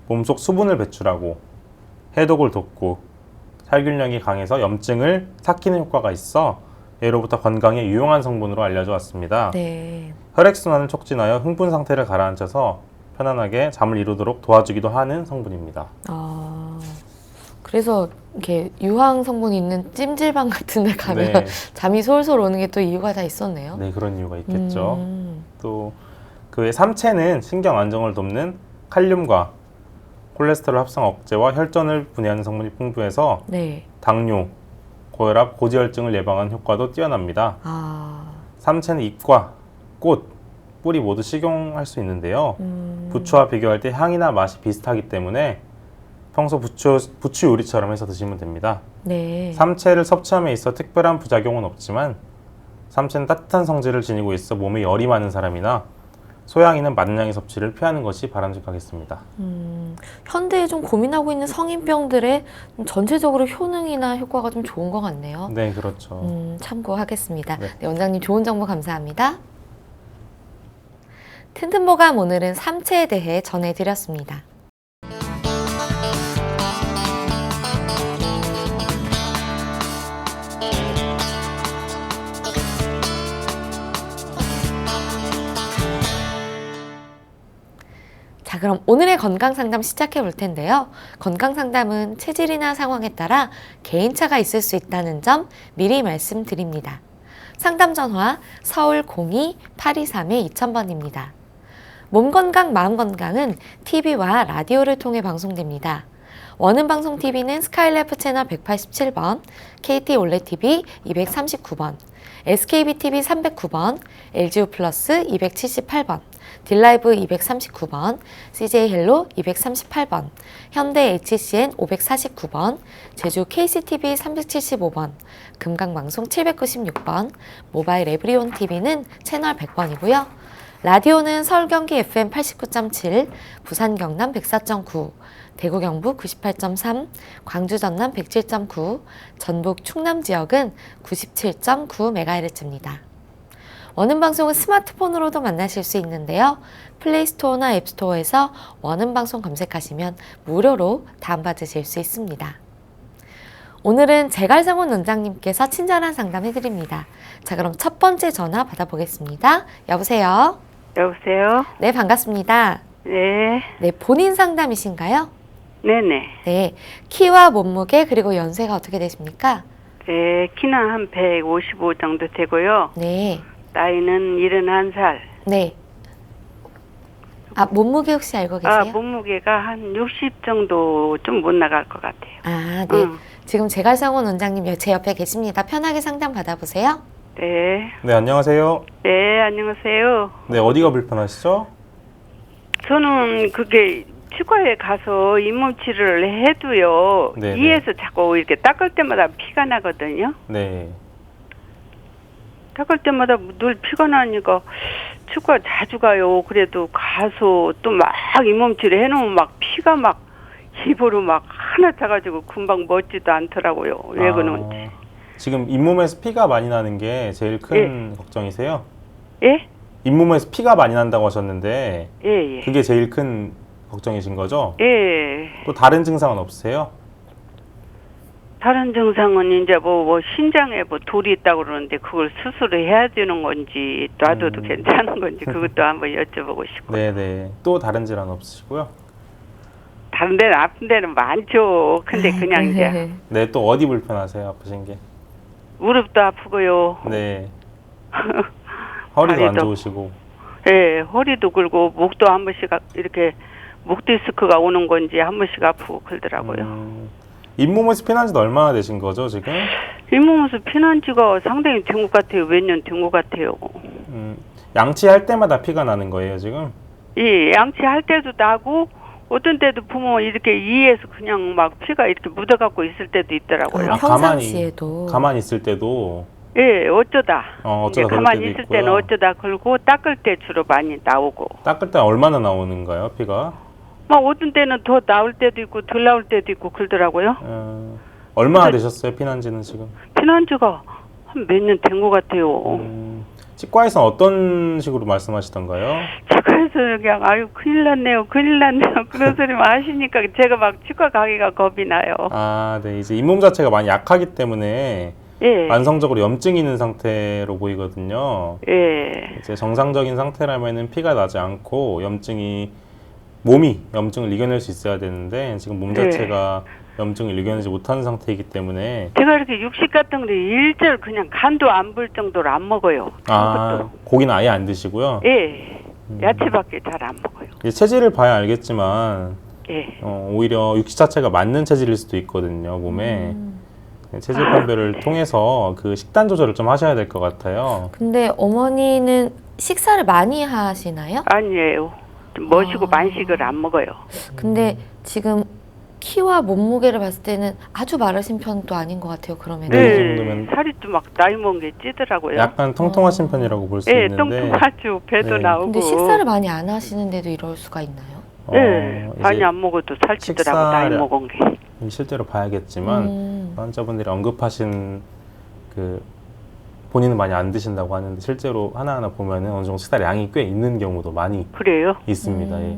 몸속 수분을 배출하고 해독을 돕고 살균력이 강해서 염증을 삭히는 효과가 있어 예로부터 건강에 유용한 성분으로 알려져 왔습니다. 네. 혈액순환을 촉진하여 흥분 상태를 가라앉혀서 편안하게 잠을 이루도록 도와주기도 하는 성분입니다. 그래서 이렇게 유황 성분이 있는 찜질방 같은 데 가면 네. 잠이 솔솔 오는 게 또 이유가 다 있었네요. 네, 그런 이유가 있겠죠. 또 그 외 삼채는 신경 안정을 돕는 칼륨과 콜레스테롤 합성 억제와 혈전을 분해하는 성분이 풍부해서 네. 당뇨, 고혈압, 고지혈증을 예방하는 효과도 뛰어납니다. 아. 삼채는 잎과 꽃, 뿌리 모두 식용할 수 있는데요. 부추와 비교할 때 향이나 맛이 비슷하기 때문에 평소 부추 요리처럼 해서 드시면 됩니다. 네. 삼채를 섭취함에 있어 특별한 부작용은 없지만 삼채는 따뜻한 성질을 지니고 있어 몸에 열이 많은 사람이나 소양인은 많은 양의 섭취를 피하는 것이 바람직하겠습니다. 현대에 좀 고민하고 있는 성인병들의 좀 전체적으로 효능이나 효과가 좀 좋은 것 같네요. 네, 그렇죠. 참고하겠습니다. 네. 네, 원장님 좋은 정보 감사합니다. 튼튼보감 오늘은 삼채에 대해 전해드렸습니다. 자, 그럼 오늘의 건강상담 시작해 볼 텐데요. 건강상담은 체질이나 상황에 따라 개인차가 있을 수 있다는 점 미리 말씀드립니다. 상담 전화 서울 02-823-2000번입니다. 몸건강, 마음건강은 TV와 라디오를 통해 방송됩니다. 원음방송TV는 스카이라이프 채널 187번, KT 올레TV 239번, SKBTV 309번, LGU 플러스 278번, 딜라이브 239번, CJ 헬로 238번, 현대 HCN 549번, 제주 KCTV 375번, 금강방송 796번, 모바일 에브리온 TV는 채널 100번이고요. 라디오는 서울 경기 FM 89.7, 부산 경남 104.9, 대구 경북 98.3, 광주 전남 107.9, 전북 충남 지역은 97.9MHz입니다. 원음방송은 스마트폰으로도 만나실 수 있는데요. 플레이스토어나 앱스토어에서 원음방송 검색하시면 무료로 다운받으실 수 있습니다. 오늘은 제갈상원 원장님께서 친절한 상담 해드립니다. 자, 그럼 첫 번째 전화 받아보겠습니다. 여보세요? 여보세요? 네, 반갑습니다. 네. 네, 본인 상담이신가요? 네네. 네, 키와 몸무게 그리고 연세가 어떻게 되십니까? 네, 키는 한 155 정도 되고요. 네, 나이는 71살. 네. 아, 몸무게 혹시 알고 계세요? 몸무게가 한 60 정도 좀 못 나갈 것 같아요. 아, 네. 지금 제갈상원 원장님 제 옆에 계십니다. 편하게 상담 받아보세요. 네. 네, 안녕하세요. 네, 안녕하세요. 네, 어디가 불편하시죠? 저는 그게 치과에 가서 잇몸 치료를 해도요. 네네. 이에서 자꾸 이렇게 닦을 때마다 피가 나거든요. 네. 닦을 때마다 늘 피가 나니까 치과 자주 가요. 그래도 가서 또 막 잇몸 치료 해놓으면 막 피가 막 입으로 막 하나 차가지고 금방 멎지도 않더라고요. 왜 그런지. 지금 잇몸에서 피가 많이 나는 게 제일 큰 걱정이세요? 예? 잇몸에서 피가 많이 난다고 하셨는데 예, 예. 그게 제일 큰 걱정이신 거죠? 예. 또 다른 증상은 없으세요? 다른 증상은 이제 뭐 신장에 뭐 돌이 있다고 그러는데 그걸 수술을 해야 되는 건지 놔둬도 괜찮은 건지 그것도 한번 여쭤보고 싶고. 네네. 또 다른 질환 없으시고요? 다른 데는 아픈 데는 많죠. 근데 그냥 이제 네, 또 어디 불편하세요? 아프신 게? 무릎도 아프고요. 네. 허리도 안 다리도. 좋으시고. 예, 허리도 굴고 목도 한 번씩 이렇게 목 디스크가 오는 건지 한 번씩 아프고 그러더라고요. 잇몸에서 피난 지도 얼마나 되신 거죠, 지금? 잇몸에서 피난 지가 상당히 된 것 같아요. 몇 년 된 것 같아요. 양치할 때마다 피가 나는 거예요, 지금? 예, 양치할 때도 나고 어떤 때도 보면 이렇게 이에서 그냥 막 피가 이렇게 묻어갖고 있을 때도 있더라고요. 평상시에도. 가만히 있을 때도. 예, 어쩌다. 어쩌다 그럴 가만히 때도 있을 있고요. 때는 어쩌다 걸고 닦을 때 주로 많이 나오고. 닦을 때 얼마나 나오는가요, 피가? 막 어떤 때는 더 나올 때도 있고 덜 나올 때도 있고 그러더라고요. 얼마나 되셨어요, 피난지는 지금? 피난지가 한 몇 년 된 것 같아요. 치과에서는 어떤 식으로 말씀하시던가요? 치과에서 그냥 아유 큰일 났네요 그런 소리만 하시니까 제가 막 치과 가기가 겁이 나요. 아, 네. 이제 잇몸 자체가 많이 약하기 때문에 예. 만성적으로 염증이 있는 상태로 보이거든요. 예. 이제 정상적인 상태라면은 피가 나지 않고 몸이 염증을 이겨낼 수 있어야 되는데 지금 몸 자체가 염증을 이겨내지 못하는 상태이기 때문에. 제가 이렇게 육식 같은 거 일절 그냥 간도 안 볼 정도로 안 먹어요. 아, 고기는 아예 안 드시고요? 예. 야채밖에 잘 안 먹어요. 이제 체질을 봐야 알겠지만 예. 오히려 육식 자체가 맞는 체질일 수도 있거든요, 몸에. 체질 판별을 통해서 그 식단 조절을 좀 하셔야 될 것 같아요. 근데 어머니는 식사를 많이 하시나요? 아니에요. 좀 멋이고 만식을 안 먹어요. 근데 지금 키와 몸무게를 봤을 때는 아주 마르신 편도 아닌 것 같아요. 그러면. 네, 이 정도면 살이 좀 막 나이 먹은 게 찌더라고요. 약간 통통하신 편이라고 볼 수 예, 있는데. 뚱뚱하죠. 배도 네. 나오고. 근데 식사를 많이 안 하시는데도 이럴 수가 있나요? 예, 이제 많이 안 먹어도 살찌더라고 나이 식사를- 먹은 게. 실제로 봐야겠지만 환자분들이 언급하신 그 본인은 많이 안 드신다고 하는데 실제로 하나하나 보면은 어느 정도 식사량이 꽤 있는 경우도 많이 그래요? 있습니다. 예.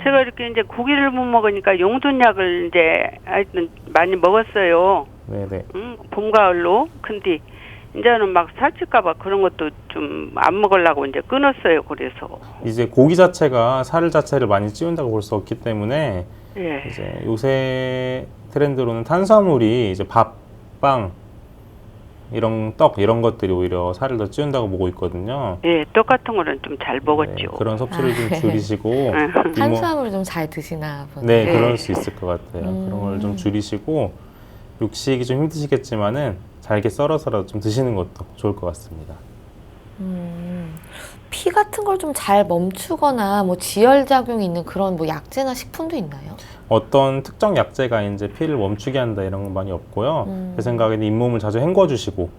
제가 이렇게 이제 고기를 못 먹으니까 용돈약을 이제 하여튼 많이 먹었어요. 네네. 봄 가을로. 근데 이제는 막 살찔까봐 그런 것도 좀 안 먹으려고 이제 끊었어요. 그래서. 이제 고기 자체가 살 자체를 많이 찌운다고 볼 수 없기 때문에 예. 이제 요새 트렌드로는 탄수화물이 이제 밥, 빵 이런 떡 이런 것들이 오히려 살을 더 찌운다고 보고 있거든요. 예, 똑같은 거는 좀 잘 먹었죠. 네, 그런 섭취를 좀 줄이시고 탄수화물을 좀 잘 드시나 보네. 네, 네. 그럴 수 있을 것 같아요. 그런 걸 좀 줄이시고 육식이 좀 힘드시겠지만은 잘게 썰어서라도 좀 드시는 것도 좋을 것 같습니다. 피 같은 걸 좀 잘 멈추거나 뭐 지혈 작용이 있는 그런 뭐 약제나 식품도 있나요? 어떤 특정 약제가 이제 피를 멈추게 한다 이런 건 많이 없고요. 제 생각에는 잇몸을 자주 헹궈주시고.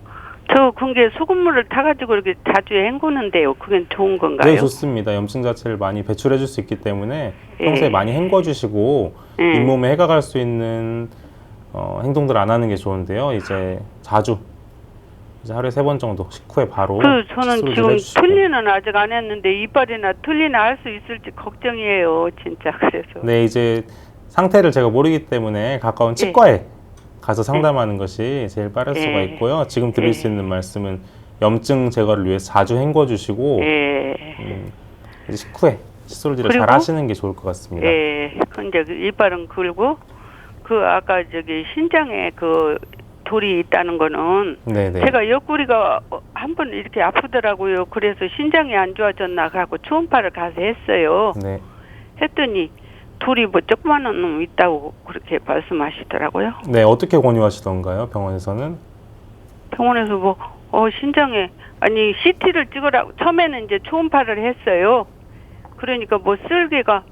저 그게 소금물을 타가지고 이렇게 자주 헹구는데요. 그게 좋은 건가요? 네, 좋습니다. 염증 자체를 많이 배출해 줄 수 있기 때문에 예. 평소에 많이 헹궈주시고 잇몸에 해가 갈 수 있는 행동들 안 하는 게 좋은데요. 이제 자주 이제 하루에 3번 정도 식후에 바로 저는 칫솔질 지금 해주시고. 틀니는 아직 안 했는데 이빨이나 틀니나 할 수 있을지 걱정이에요. 진짜 그래서. 네, 이제 상태를 제가 모르기 때문에 가까운 치과에 가서 상담하는 것이 제일 빠를 수가 있고요. 지금 드릴 수 있는 말씀은 염증 제거를 위해서 자주 헹궈주시고 이제 식후에 칫솔질을 잘 하시는 게 좋을 것 같습니다. 예. 근데 그 이빨은 긁고 그 아까 저기 신장에 그 돌이 있다는 거는 네네. 제가 옆구리가 한 번 이렇게 아프더라고요. 그래서 신장이 안 좋아졌나 하고 초음파를 가서 했어요. 네. 했더니 돌이 뭐 조그마한 놈 있다고 그렇게 말씀하시더라고요. 네, 어떻게 권유하시던가요? 병원에서는? 병원에서 뭐 신장에 아니 CT를 찍으라고 처음에는 이제 초음파를 했어요. 그러니까 뭐 쓸개가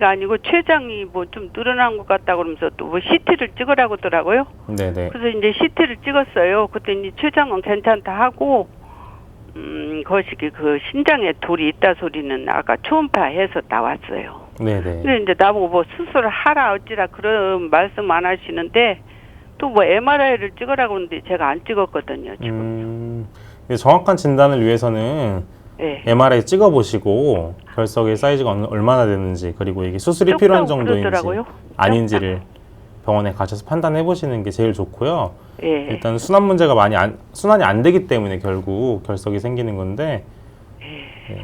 아니고 췌장이 뭐 좀 늘어난 것 같다 그러면서 또 뭐 CT를 찍으라고 하더라고요. 네네. 그래서 이제 CT를 찍었어요. 그랬더니 췌장은 괜찮다 하고 거시기 그 신장에 돌이 있다 소리는 아까 초음파해서 나왔어요. 네네. 근데 이제 나보고 뭐 수술을 하라 어찌라 그런 말씀 안 하시는데 또 뭐 MRI를 찍으라고 하는데 제가 안 찍었거든요. 지금. 정확한 진단을 위해서는 네. MRI 찍어보시고 결석의 사이즈가 얼마나 되는지 그리고 이게 수술이 필요한 정도인지 그러더라고요. 아닌지를 병원에 가셔서 판단해 보시는 게 제일 좋고요. 예. 일단 순환 문제가 순환이 안 되기 때문에 결국 결석이 생기는 건데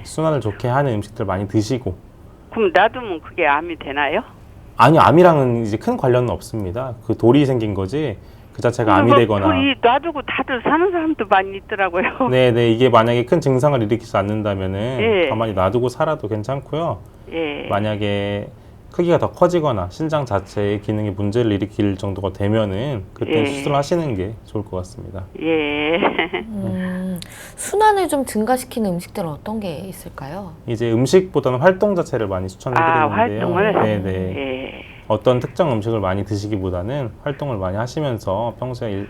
순환을 좋게 하는 음식들 많이 드시고. 그럼 놔두면 그게 암이 되나요? 아니요, 암이랑은 이제 큰 관련은 없습니다. 그 돌이 생긴 거지 그 자체가 암이 되거나. 돌이 놔두고 다들 사는 사람도 많이 있더라고요. 네네, 이게 만약에 큰 증상을 일으키지 않는다면은 예. 가만히 놔두고 살아도 괜찮고요. 예. 만약에 크기가 더 커지거나 신장 자체의 기능에 문제를 일으킬 정도가 되면은 그때 예. 수술을 하시는 게 좋을 것 같습니다. 예. 순환을 좀 증가시키는 음식들은 어떤 게 있을까요? 이제 음식보다는 활동 자체를 많이 추천해드리는데요. 활동을? 네네. 예. 어떤 특정 음식을 많이 드시기보다는 활동을 많이 하시면서 평소에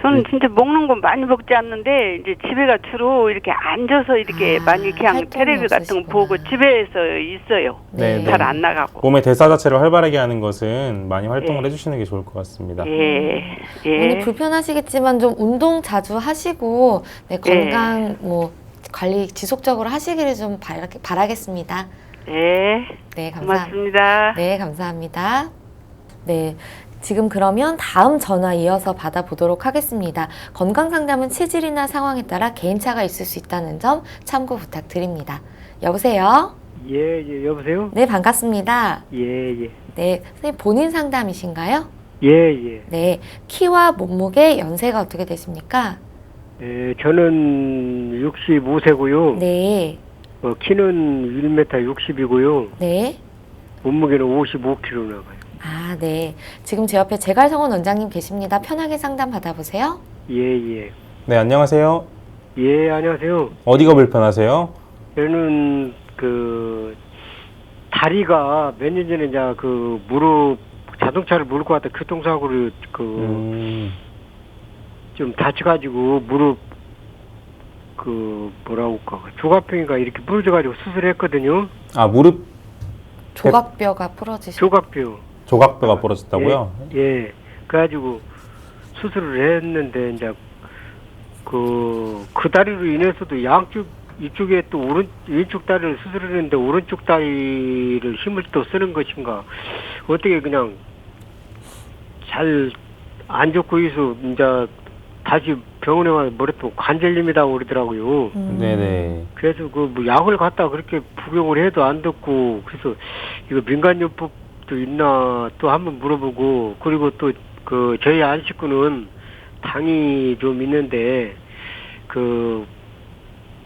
저는 진짜 먹는 건 많이 먹지 않는데 이제 집에가 주로 이렇게 앉아서 이렇게 많이 그냥 활동이 테레비 같은 거 없으시구나. 보고 집에서 있어요. 네. 잘 안 나가고. 몸의 대사 자체를 활발하게 하는 것은 많이 활동을 예. 해주시는 게 좋을 것 같습니다. 예. 오늘 예. 불편하시겠지만 좀 운동 자주 하시고 네, 건강 뭐 관리 지속적으로 하시기를 좀 바라겠습니다. 예. 네, 고맙습니다. 네, 감사합니다. 네. 지금 그러면 다음 전화 이어서 받아보도록 하겠습니다. 건강상담은 체질이나 상황에 따라 개인차가 있을 수 있다는 점 참고 부탁드립니다. 여보세요? 예, 여보세요? 네, 반갑습니다. 예. 네, 선생님 본인 상담이신가요? 예. 네, 키와 몸무게, 연세가 어떻게 되십니까? 저는 65세고요. 네, 키는 1m 60이고요. 네. 몸무게는 55kg 나가요. 아, 네. 지금 제 옆에 제갈성원 원장님 계십니다. 편하게 상담 받아보세요. 예. 네, 안녕하세요. 예, 안녕하세요. 어디가 불편하세요? 저는 다리가 몇 년 전에 이제 무릎 자동차를 몰고 갔다 교통사고를 좀 다쳐가지고 무릎 조각병이가 이렇게 부러져가지고 수술했거든요. 아, 무릎 조각뼈가 부러지셨 조각뼈가 부러졌다고요? 예. 그래가지고 수술을 했는데 이제 그 다리로 인해서도 이쪽에 또 왼쪽 다리를 수술했는데 오른쪽 다리를 힘을 또 쓰는 것인가 어떻게 그냥 잘 안 좋고 있어 이제 다시 병원에 와서 뭐랬더니 관절염이라고 그러더라고요. 네네. 그래서 약을 갖다 그렇게服용을 해도 안 듣고 그래서 이거 민간요법도 있나 또 한번 물어보고 그리고 또 저희 안 식구는 당이 좀 있는데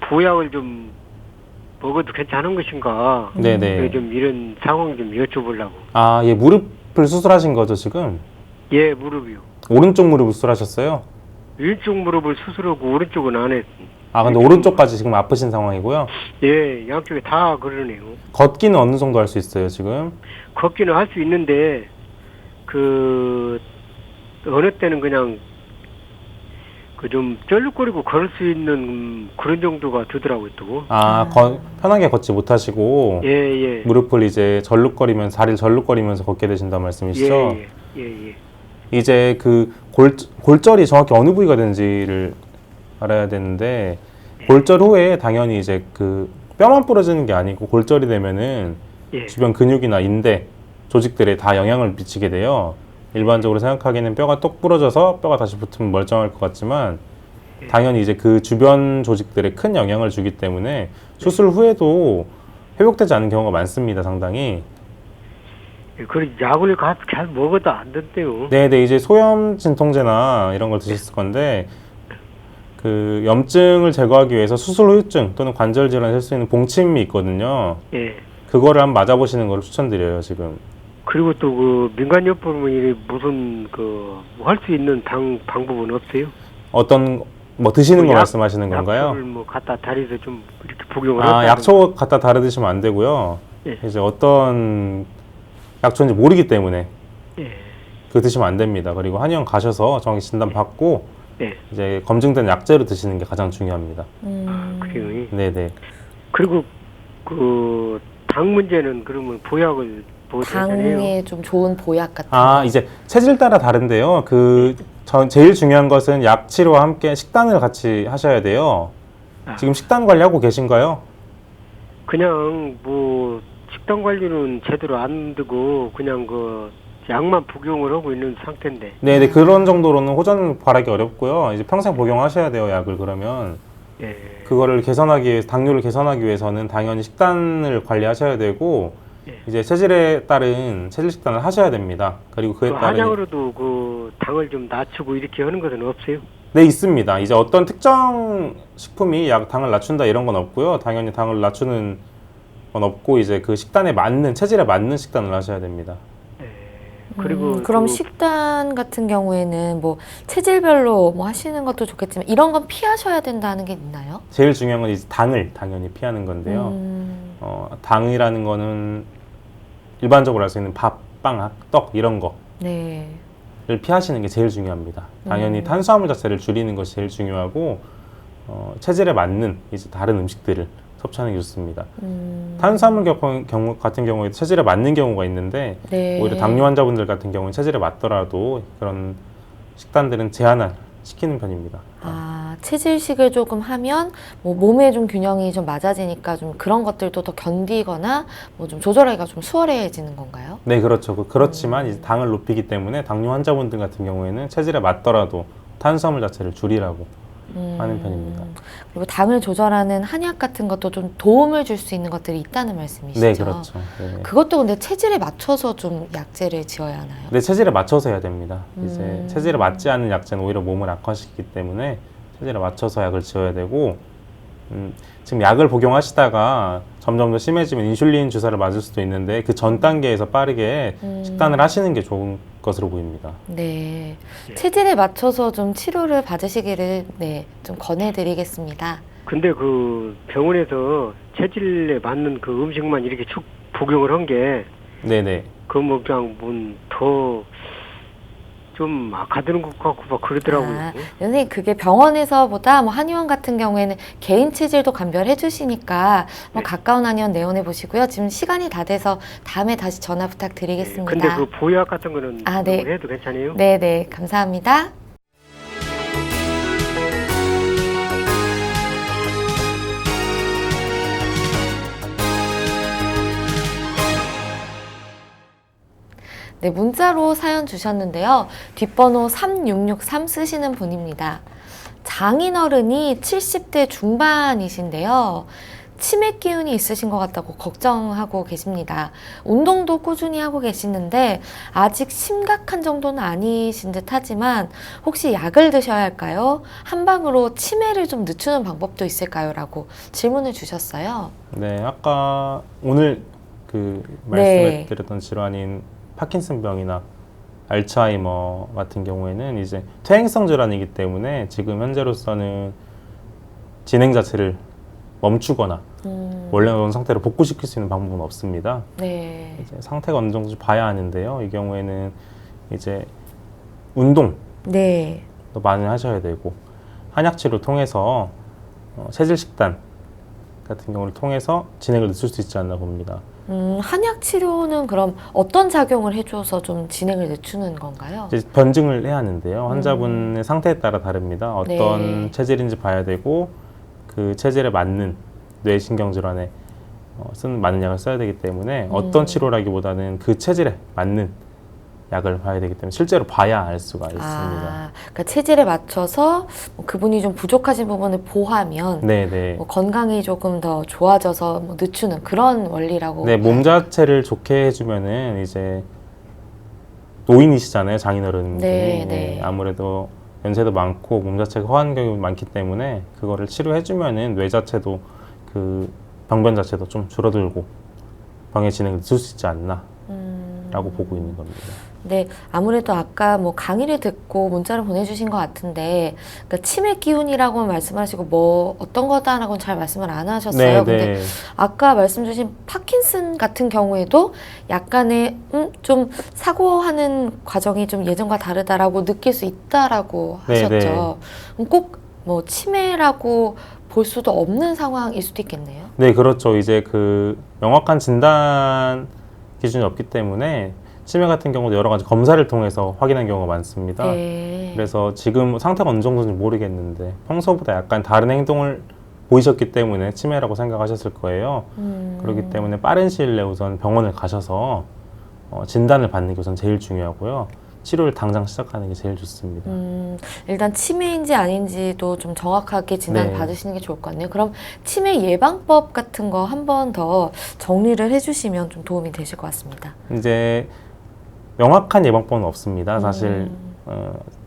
보약을 좀 먹어도 괜찮은 것인가? 네네. 좀 이런 상황 좀 여쭤보려고. 아, 예, 무릎을 수술하신 거죠, 지금? 예, 무릎이요. 오른쪽 무릎을 수술하셨어요? 왼쪽 무릎을 수술하고 오른쪽은 안 했습니다. 아, 근데 오른쪽까지 지금 아프신 상황이고요? 예, 양쪽에 다 그러네요. 걷기는 어느 정도 할 수 있어요, 지금? 걷기는 할 수 있는데 어느 때는 그냥 좀 쩔룩거리고 걸을 수 있는 그런 정도가 되더라고요, 또. 아, 편하게 걷지 못하시고 예. 무릎을 이제 다리를 절룩거리면서 걷게 되신다는 말씀이시죠? 예. 이제 골절이 정확히 어느 부위가 되는지를 알아야 되는데 골절 후에 당연히 이제 뼈만 부러지는 게 아니고 골절이 되면은 예. 주변 근육이나 인대 조직들에 다 영향을 미치게 돼요. 일반적으로 생각하기에는 뼈가 똑 부러져서 뼈가 다시 붙으면 멀쩡할 것 같지만 당연히 이제 그 주변 조직들에 큰 영향을 주기 때문에 수술 후에도 회복되지 않는 경우가 많습니다, 상당히. 그 약을 잘 먹어도 안 된대요. 네네, 이제 소염 진통제나 이런 걸 드셨을 건데 염증을 제거하기 위해서 수술 후유증 또는 관절 질환을 할 수 있는 봉침이 있거든요. 예. 그거를 한번 맞아보시는 걸 추천드려요, 지금. 그리고 또 민간요법은 무슨 할 수 있는 방법은 없어요? 어떤 드시는 거 말씀하시는 건가요? 약초를 갖다 다리에서 좀 이렇게 복용을 약초 갖다 다려 드시면 안 되고요. 예. 이제 어떤 약초인지 모르기 때문에 예. 드시면 안 됩니다. 그리고 한의원 가셔서 정확히 진단 받고 예. 이제 검증된 약재로 드시는 게 가장 중요합니다. 그래요. 네네. 그리고 당 문제는 그러면 보약을 당에 좀 좋은 보약 같은 이제 체질 따라 다른데요. 제일 중요한 것은 약치료와 함께 식단을 같이 하셔야 돼요. 지금 식단 관리하고 계신가요? 그냥 식단 관리는 제대로 안 되고 그냥 약만 복용을 하고 있는 상태인데. 네, 그런 정도로는 호전 바라기 어렵고요. 이제 평생 복용하셔야 돼요, 약을. 그러면 예. 그거를 개선하기 위해 당뇨를 개선하기 위해서는 당연히 식단을 관리하셔야 되고 예. 이제 체질에 따른 체질 식단을 하셔야 됩니다. 그리고 그에 그 따른 한약으로도 그 당을 좀 낮추고 이렇게 하는 것은 없어요? 네, 있습니다. 이제 어떤 특정 식품이 당을 낮춘다 이런 건 없고요. 당연히 당을 낮추는 건 없고 이제 그 식단에 맞는 체질에 맞는 식단을 하셔야 됩니다. 그리고 그럼 그 식단 같은 경우에는 뭐 체질별로 뭐 하시는 것도 좋겠지만 이런 건 피하셔야 된다는 게 있나요? 제일 중요한 건 이제 당을 당연히 피하는 건데요. 당이라는 거는 일반적으로 알 수 있는 밥, 빵, 떡 이런 거를 네. 피하시는 게 제일 중요합니다. 당연히 탄수화물 자체를 줄이는 것이 제일 중요하고 체질에 맞는 이제 다른 음식들을 섭취하는 게 좋습니다. 탄수화물 경우 같은 경우에 체질에 맞는 경우가 있는데 네. 오히려 당뇨 환자분들 같은 경우는 체질에 맞더라도 그런 식단들은 제한을 시키는 편입니다. 아, 체질식을 조금 하면 뭐 몸에 좀 균형이 좀 맞아지니까 좀 그런 것들도 더 견디거나 뭐 좀 조절하기가 좀 수월해지는 건가요? 네, 그렇죠. 그렇지만 이제 당을 높이기 때문에 당뇨 환자분들 같은 경우에는 체질에 맞더라도 탄수화물 자체를 줄이라고 하는 편입니다. 그리고 당을 조절하는 한약 같은 것도 좀 도움을 줄 수 있는 것들이 있다는 말씀이시죠? 네, 그렇죠. 네. 그것도 근데 체질에 맞춰서 좀 약제를 지어야 하나요? 네, 체질에 맞춰서 해야 됩니다. 이제 체질에 맞지 않는 약제는 오히려 몸을 악화시키기 때문에 체질에 맞춰서 약을 지어야 되고 지금 약을 복용하시다가 점점 더 심해지면 인슐린 주사를 맞을 수도 있는데 그 전 단계에서 빠르게 식단을 하시는 게 좋은 것으로 보입니다. 네. 체질에 맞춰서 좀 치료를 받으시기를 네, 좀 권해드리겠습니다. 근데 그 병원에서 체질에 맞는 그 음식만 이렇게 쭉 복용을 한 게 네네. 그 뭐 그냥 더 좀 악화되는 것 같고 막 그러더라고요. 아, 선생님 그게 병원에서보다 뭐 한의원 같은 경우에는 개인 체질도 감별해 주시니까 뭐 가까운 한의원 내원해 보시고요. 지금 시간이 다 돼서 다음에 다시 전화 부탁드리겠습니다. 근데 그 보약 같은 거는 아, 네. 해도 괜찮아요? 네네, 감사합니다. 네, 문자로 사연 주셨는데요. 뒷번호 3663 쓰시는 분입니다. 장인어른이 70대 중반이신데요. 치매 기운이 있으신 것 같다고 걱정하고 계십니다. 운동도 꾸준히 하고 계시는데 아직 심각한 정도는 아니신 듯 하지만 혹시 약을 드셔야 할까요? 한방으로 치매를 좀 늦추는 방법도 있을까요? 라고 질문을 주셨어요. 네, 아까 오늘 그 말씀해드렸던 질환인 파킨슨병이나 알츠하이머 같은 경우에는 이제 퇴행성 질환이기 때문에 지금 현재로서는 진행 자체를 멈추거나 원래 놓은 상태로 복구시킬 수 있는 방법은 없습니다. 네. 이제 상태가 어느 정도 봐야 하는데요. 이 경우에는 이제 운동도 네. 많이 하셔야 되고 한약 치료 통해서 체질 식단 같은 경우를 통해서 진행을 늦출 수 있지 않나 봅니다. 한약 치료는 그럼 어떤 작용을 해줘서 좀 진행을 늦추는 건가요? 이제 변증을 해야 하는데요. 환자분의 상태에 따라 다릅니다. 어떤 네. 체질인지 봐야 되고 그 체질에 맞는 뇌신경 질환에 쓰는 맞는 약을 써야 되기 때문에 어떤 치료라기보다는 그 체질에 맞는 약을 봐야 되기 때문에 실제로 봐야 알 수가 있습니다. 아, 그러니까 체질에 맞춰서 뭐 그분이 좀 부족하신 부분을 보하면 네네. 뭐 건강이 조금 더 좋아져서 뭐 늦추는 그런 원리라고. 네, 몸 자체를 좋게 해주면은 이제 노인이시잖아요, 장인어른들이. 네, 네. 아무래도 연세도 많고 몸 자체가 허한 경우가 많기 때문에 그거를 치료해주면은 뇌 자체도 그 병변 자체도 좀 줄어들고 병의 진행을 늦출 수 있지 않나라고 보고 있는 겁니다. 네, 아무래도 아까 뭐 강의를 듣고 문자를 보내주신 것 같은데, 그러니까 치매 기운이라고 말씀하시고 뭐 어떤 거다라고는 잘 말씀을 안 하셨어요. 근데 아까 말씀 주신 파킨슨 같은 경우에도 약간의 좀 사고하는 과정이 좀 예전과 다르다라고 느낄 수 있다라고 하셨죠. 꼭 뭐 치매라고 볼 수도 없는 상황일 수도 있겠네요. 네, 그렇죠. 이제 그 명확한 진단 기준이 없기 때문에 치매 같은 경우도 여러 가지 검사를 통해서 확인한 경우가 많습니다. 네. 그래서 지금 상태가 어느 정도인지 모르겠는데 평소보다 약간 다른 행동을 보이셨기 때문에 치매라고 생각하셨을 거예요. 그렇기 때문에 빠른 시일 내에 우선 병원을 가셔서 진단을 받는 게 우선 제일 중요하고요. 치료를 당장 시작하는 게 제일 좋습니다. 일단 치매인지 아닌지도 좀 정확하게 진단을 네. 받으시는 게 좋을 것 같네요. 그럼 치매 예방법 같은 거 한 번 더 정리를 해주시면 좀 도움이 되실 것 같습니다. 이제 명확한 예방법은 없습니다. 사실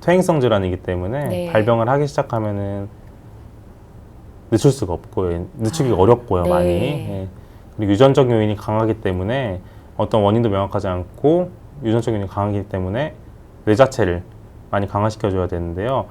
퇴행성 질환이기 때문에 네. 발병을 하기 시작하면은 늦출 수가 없고요. 늦추기 아, 어렵고요, 네. 많이. 예. 그리고 유전적 요인이 강하기 때문에 어떤 원인도 명확하지 않고 유전적 요인이 강하기 때문에 뇌 자체를 많이 강화시켜줘야 되는데요.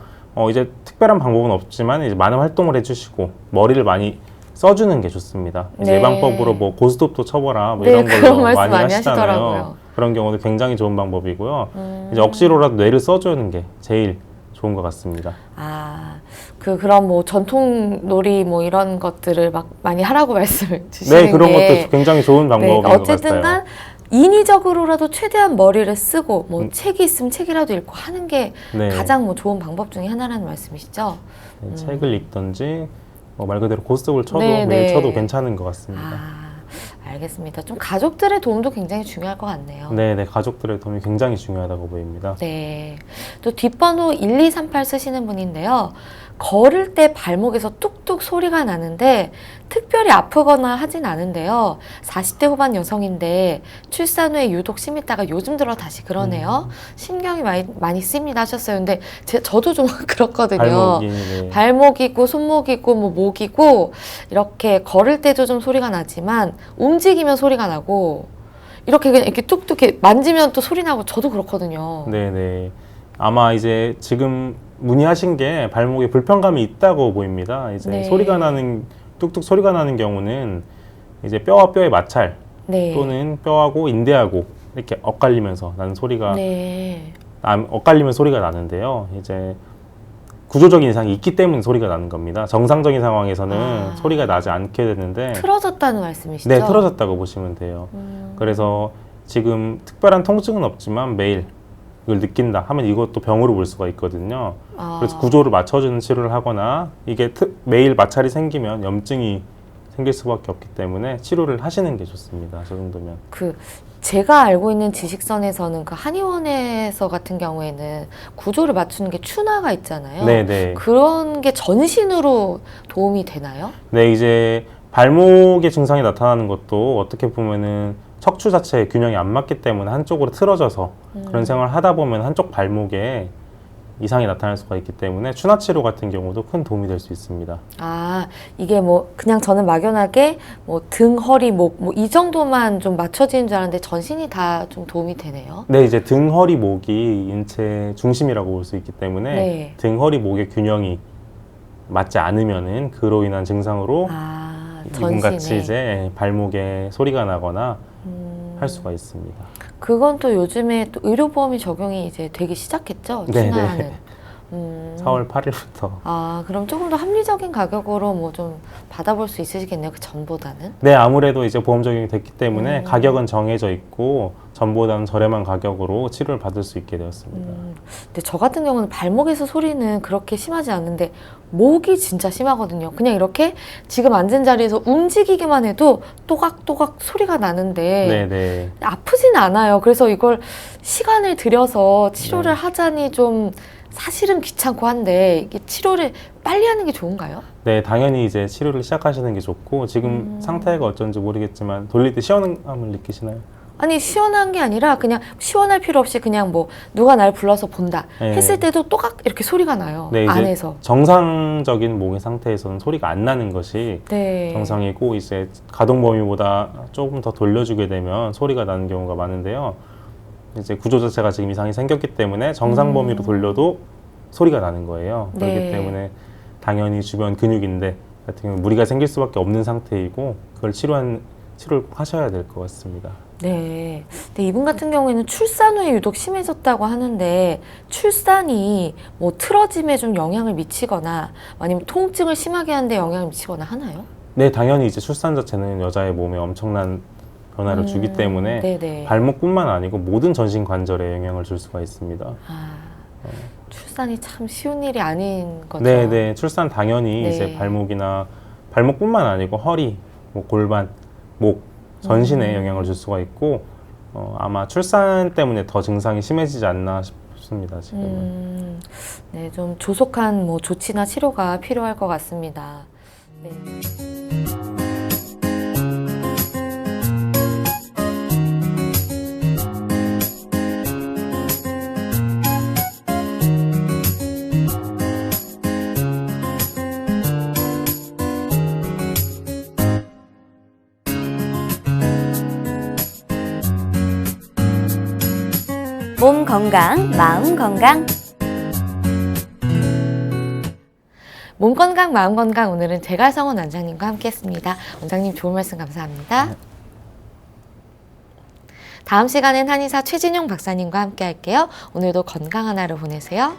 이제 특별한 방법은 없지만 이제 많은 활동을 해주시고 머리를 많이 써주는 게 좋습니다. 이제 네. 예방법으로 뭐 고스톱도 쳐봐라 뭐 네, 이런 그런 걸로 말씀 많이 많이 하시잖아요. 하시더라고요. 그런 경우도 굉장히 좋은 방법이고요. 이제 억지로라도 뇌를 써주는 게 제일 좋은 것 같습니다. 그럼 뭐 전통놀이 뭐 이런 것들을 막 많이 하라고 말씀을 주시는 네, 그런 게 것도 굉장히 좋은 방법인 것 어쨌든 같아요. 간 인위적으로라도 최대한 머리를 쓰고 뭐 책이 있으면 책이라도 읽고 하는 게 네. 가장 뭐 좋은 방법 중에 하나라는 말씀이시죠? 네, 책을 읽던지 말 그대로 고스톱을 쳐도 네, 매일 네. 쳐도 괜찮은 것 같습니다. 알겠습니다. 좀 가족들의 도움도 굉장히 중요할 것 같네요. 네, 가족들의 도움이 굉장히 중요하다고 보입니다. 네. 또 뒷번호 1238 쓰시는 분인데요. 걸을 때 발목에서 뚝뚝 소리가 나는데 특별히 아프거나 하진 않은데요. 40대 후반 여성인데 출산 후에 유독 심했다가 요즘 들어 다시 그러네요. 신경이 많이 쓰입니다 하셨어요. 근데 저도 좀 그렇거든요. 발목이 네. 발목이고 손목이고 뭐 목이고 이렇게 걸을 때도 좀 소리가 나지만 움직이면 소리가 나고 이렇게 그냥 이렇게 뚝뚝 이렇게 만지면 또 소리 나고 저도 그렇거든요. 네. 아마 이제 지금 문의하신 게 발목에 불편감이 있다고 보입니다. 이제 네. 뚝뚝 소리가 나는 경우는 이제 뼈와 뼈의 마찰 네. 또는 뼈하고 인대하고 이렇게 엇갈리면서 나는 소리가 네. 엇갈리면 소리가 나는데요. 이제 구조적인 이상이 있기 때문에 소리가 나는 겁니다. 정상적인 상황에서는 소리가 나지 않게 되는데 틀어졌다는 말씀이시죠? 네, 틀어졌다고 보시면 돼요. 그래서 지금 특별한 통증은 없지만 매일 이걸 느낀다 하면 이것도 병으로 볼 수가 있거든요. 그래서 구조를 맞춰주는 치료를 하거나 이게 매일 마찰이 생기면 염증이 생길 수밖에 없기 때문에 치료를 하시는 게 좋습니다. 저 정도면. 제가 알고 있는 지식선에서는 그 한의원에서 같은 경우에는 구조를 맞추는 게 추나가 있잖아요. 네. 그런 게 전신으로 도움이 되나요? 네, 이제 발목의 증상이 나타나는 것도 어떻게 보면은 척추 자체의 균형이 안 맞기 때문에 한쪽으로 틀어져서 그런 생활을 하다 보면 한쪽 발목에 이상이 나타날 수가 있기 때문에 추나 치료 같은 경우도 큰 도움이 될 수 있습니다. 이게 뭐 그냥 저는 막연하게 뭐 등, 허리, 목 뭐 이 정도만 좀 맞춰지는 줄 알았는데 전신이 다 좀 도움이 되네요. 네, 이제 등, 허리, 목이 인체 중심이라고 볼 수 있기 때문에 네. 등, 허리, 목의 균형이 맞지 않으면은 그로 인한 증상으로 이분같이 이제 발목에 소리가 나거나 할 수가 있습니다. 그건 또 요즘에 또 의료보험이 적용이 이제 되기 시작했죠? 네, 추나는. 4월 8일부터. 그럼 조금 더 합리적인 가격으로 뭐 좀 받아볼 수 있으시겠네요, 그 전보다는? 네, 아무래도 이제 보험 적용이 됐기 때문에 가격은 정해져 있고 전보다는 저렴한 가격으로 치료를 받을 수 있게 되었습니다. 근데 저 같은 경우는 발목에서 소리는 그렇게 심하지 않는데 목이 진짜 심하거든요. 그냥 이렇게 지금 앉은 자리에서 움직이기만 해도 또각또각 소리가 나는데 네. 아프진 않아요. 그래서 이걸 시간을 들여서 치료를 하자니 좀 사실은 귀찮고 한데 이게 치료를 빨리 하는 게 좋은가요? 네, 당연히 이제 치료를 시작하시는 게 좋고 지금 상태가 어쩐지 모르겠지만 돌릴 때 시원함을 느끼시나요? 아니 시원한 게 아니라 그냥 시원할 필요 없이 그냥 뭐 누가 날 불러서 본다 했을 때도 또각 이렇게 소리가 나요. 네, 이제 안에서. 정상적인 목의 상태에서는 소리가 안 나는 것이 정상이고 이제 가동 범위보다 조금 더 돌려주게 되면 소리가 나는 경우가 많은데요. 이제 구조 자체가 지금 이상이 생겼기 때문에 정상 범위로 돌려도 소리가 나는 거예요. 그렇기 때문에 당연히 주변 근육인데 같은 경우 무리가 생길 수밖에 없는 상태이고 그걸 치료를 하셔야 될 것 같습니다. 네. 근데 이분 같은 경우에는 출산 후에 유독 심해졌다고 하는데 출산이 뭐 틀어짐에 좀 영향을 미치거나 아니면 통증을 심하게 하는데 영향을 미치거나 하나요? 네, 당연히 이제 출산 자체는 여자의 몸에 엄청난 변화를 주기 때문에 발목뿐만 아니고 모든 전신 관절에 영향을 줄 수가 있습니다. 출산이 참 쉬운 일이 아닌 거죠. 네. 출산 당연히 이제 발목뿐만 아니고 허리, 뭐 골반, 목 전신에 영향을 줄 수가 있고 아마 출산 때문에 더 증상이 심해지지 않나 싶습니다. 지금은. 네, 좀 조속한 뭐 조치나 치료가 필요할 것 같습니다. 네. 몸 건강, 마음 건강. 몸 건강, 마음 건강 오늘은 제갈성원 원장님과 함께했습니다. 원장님 좋은 말씀 감사합니다. 다음 시간엔 한의사 최진용 박사님과 함께 할게요. 오늘도 건강한 하루 보내세요.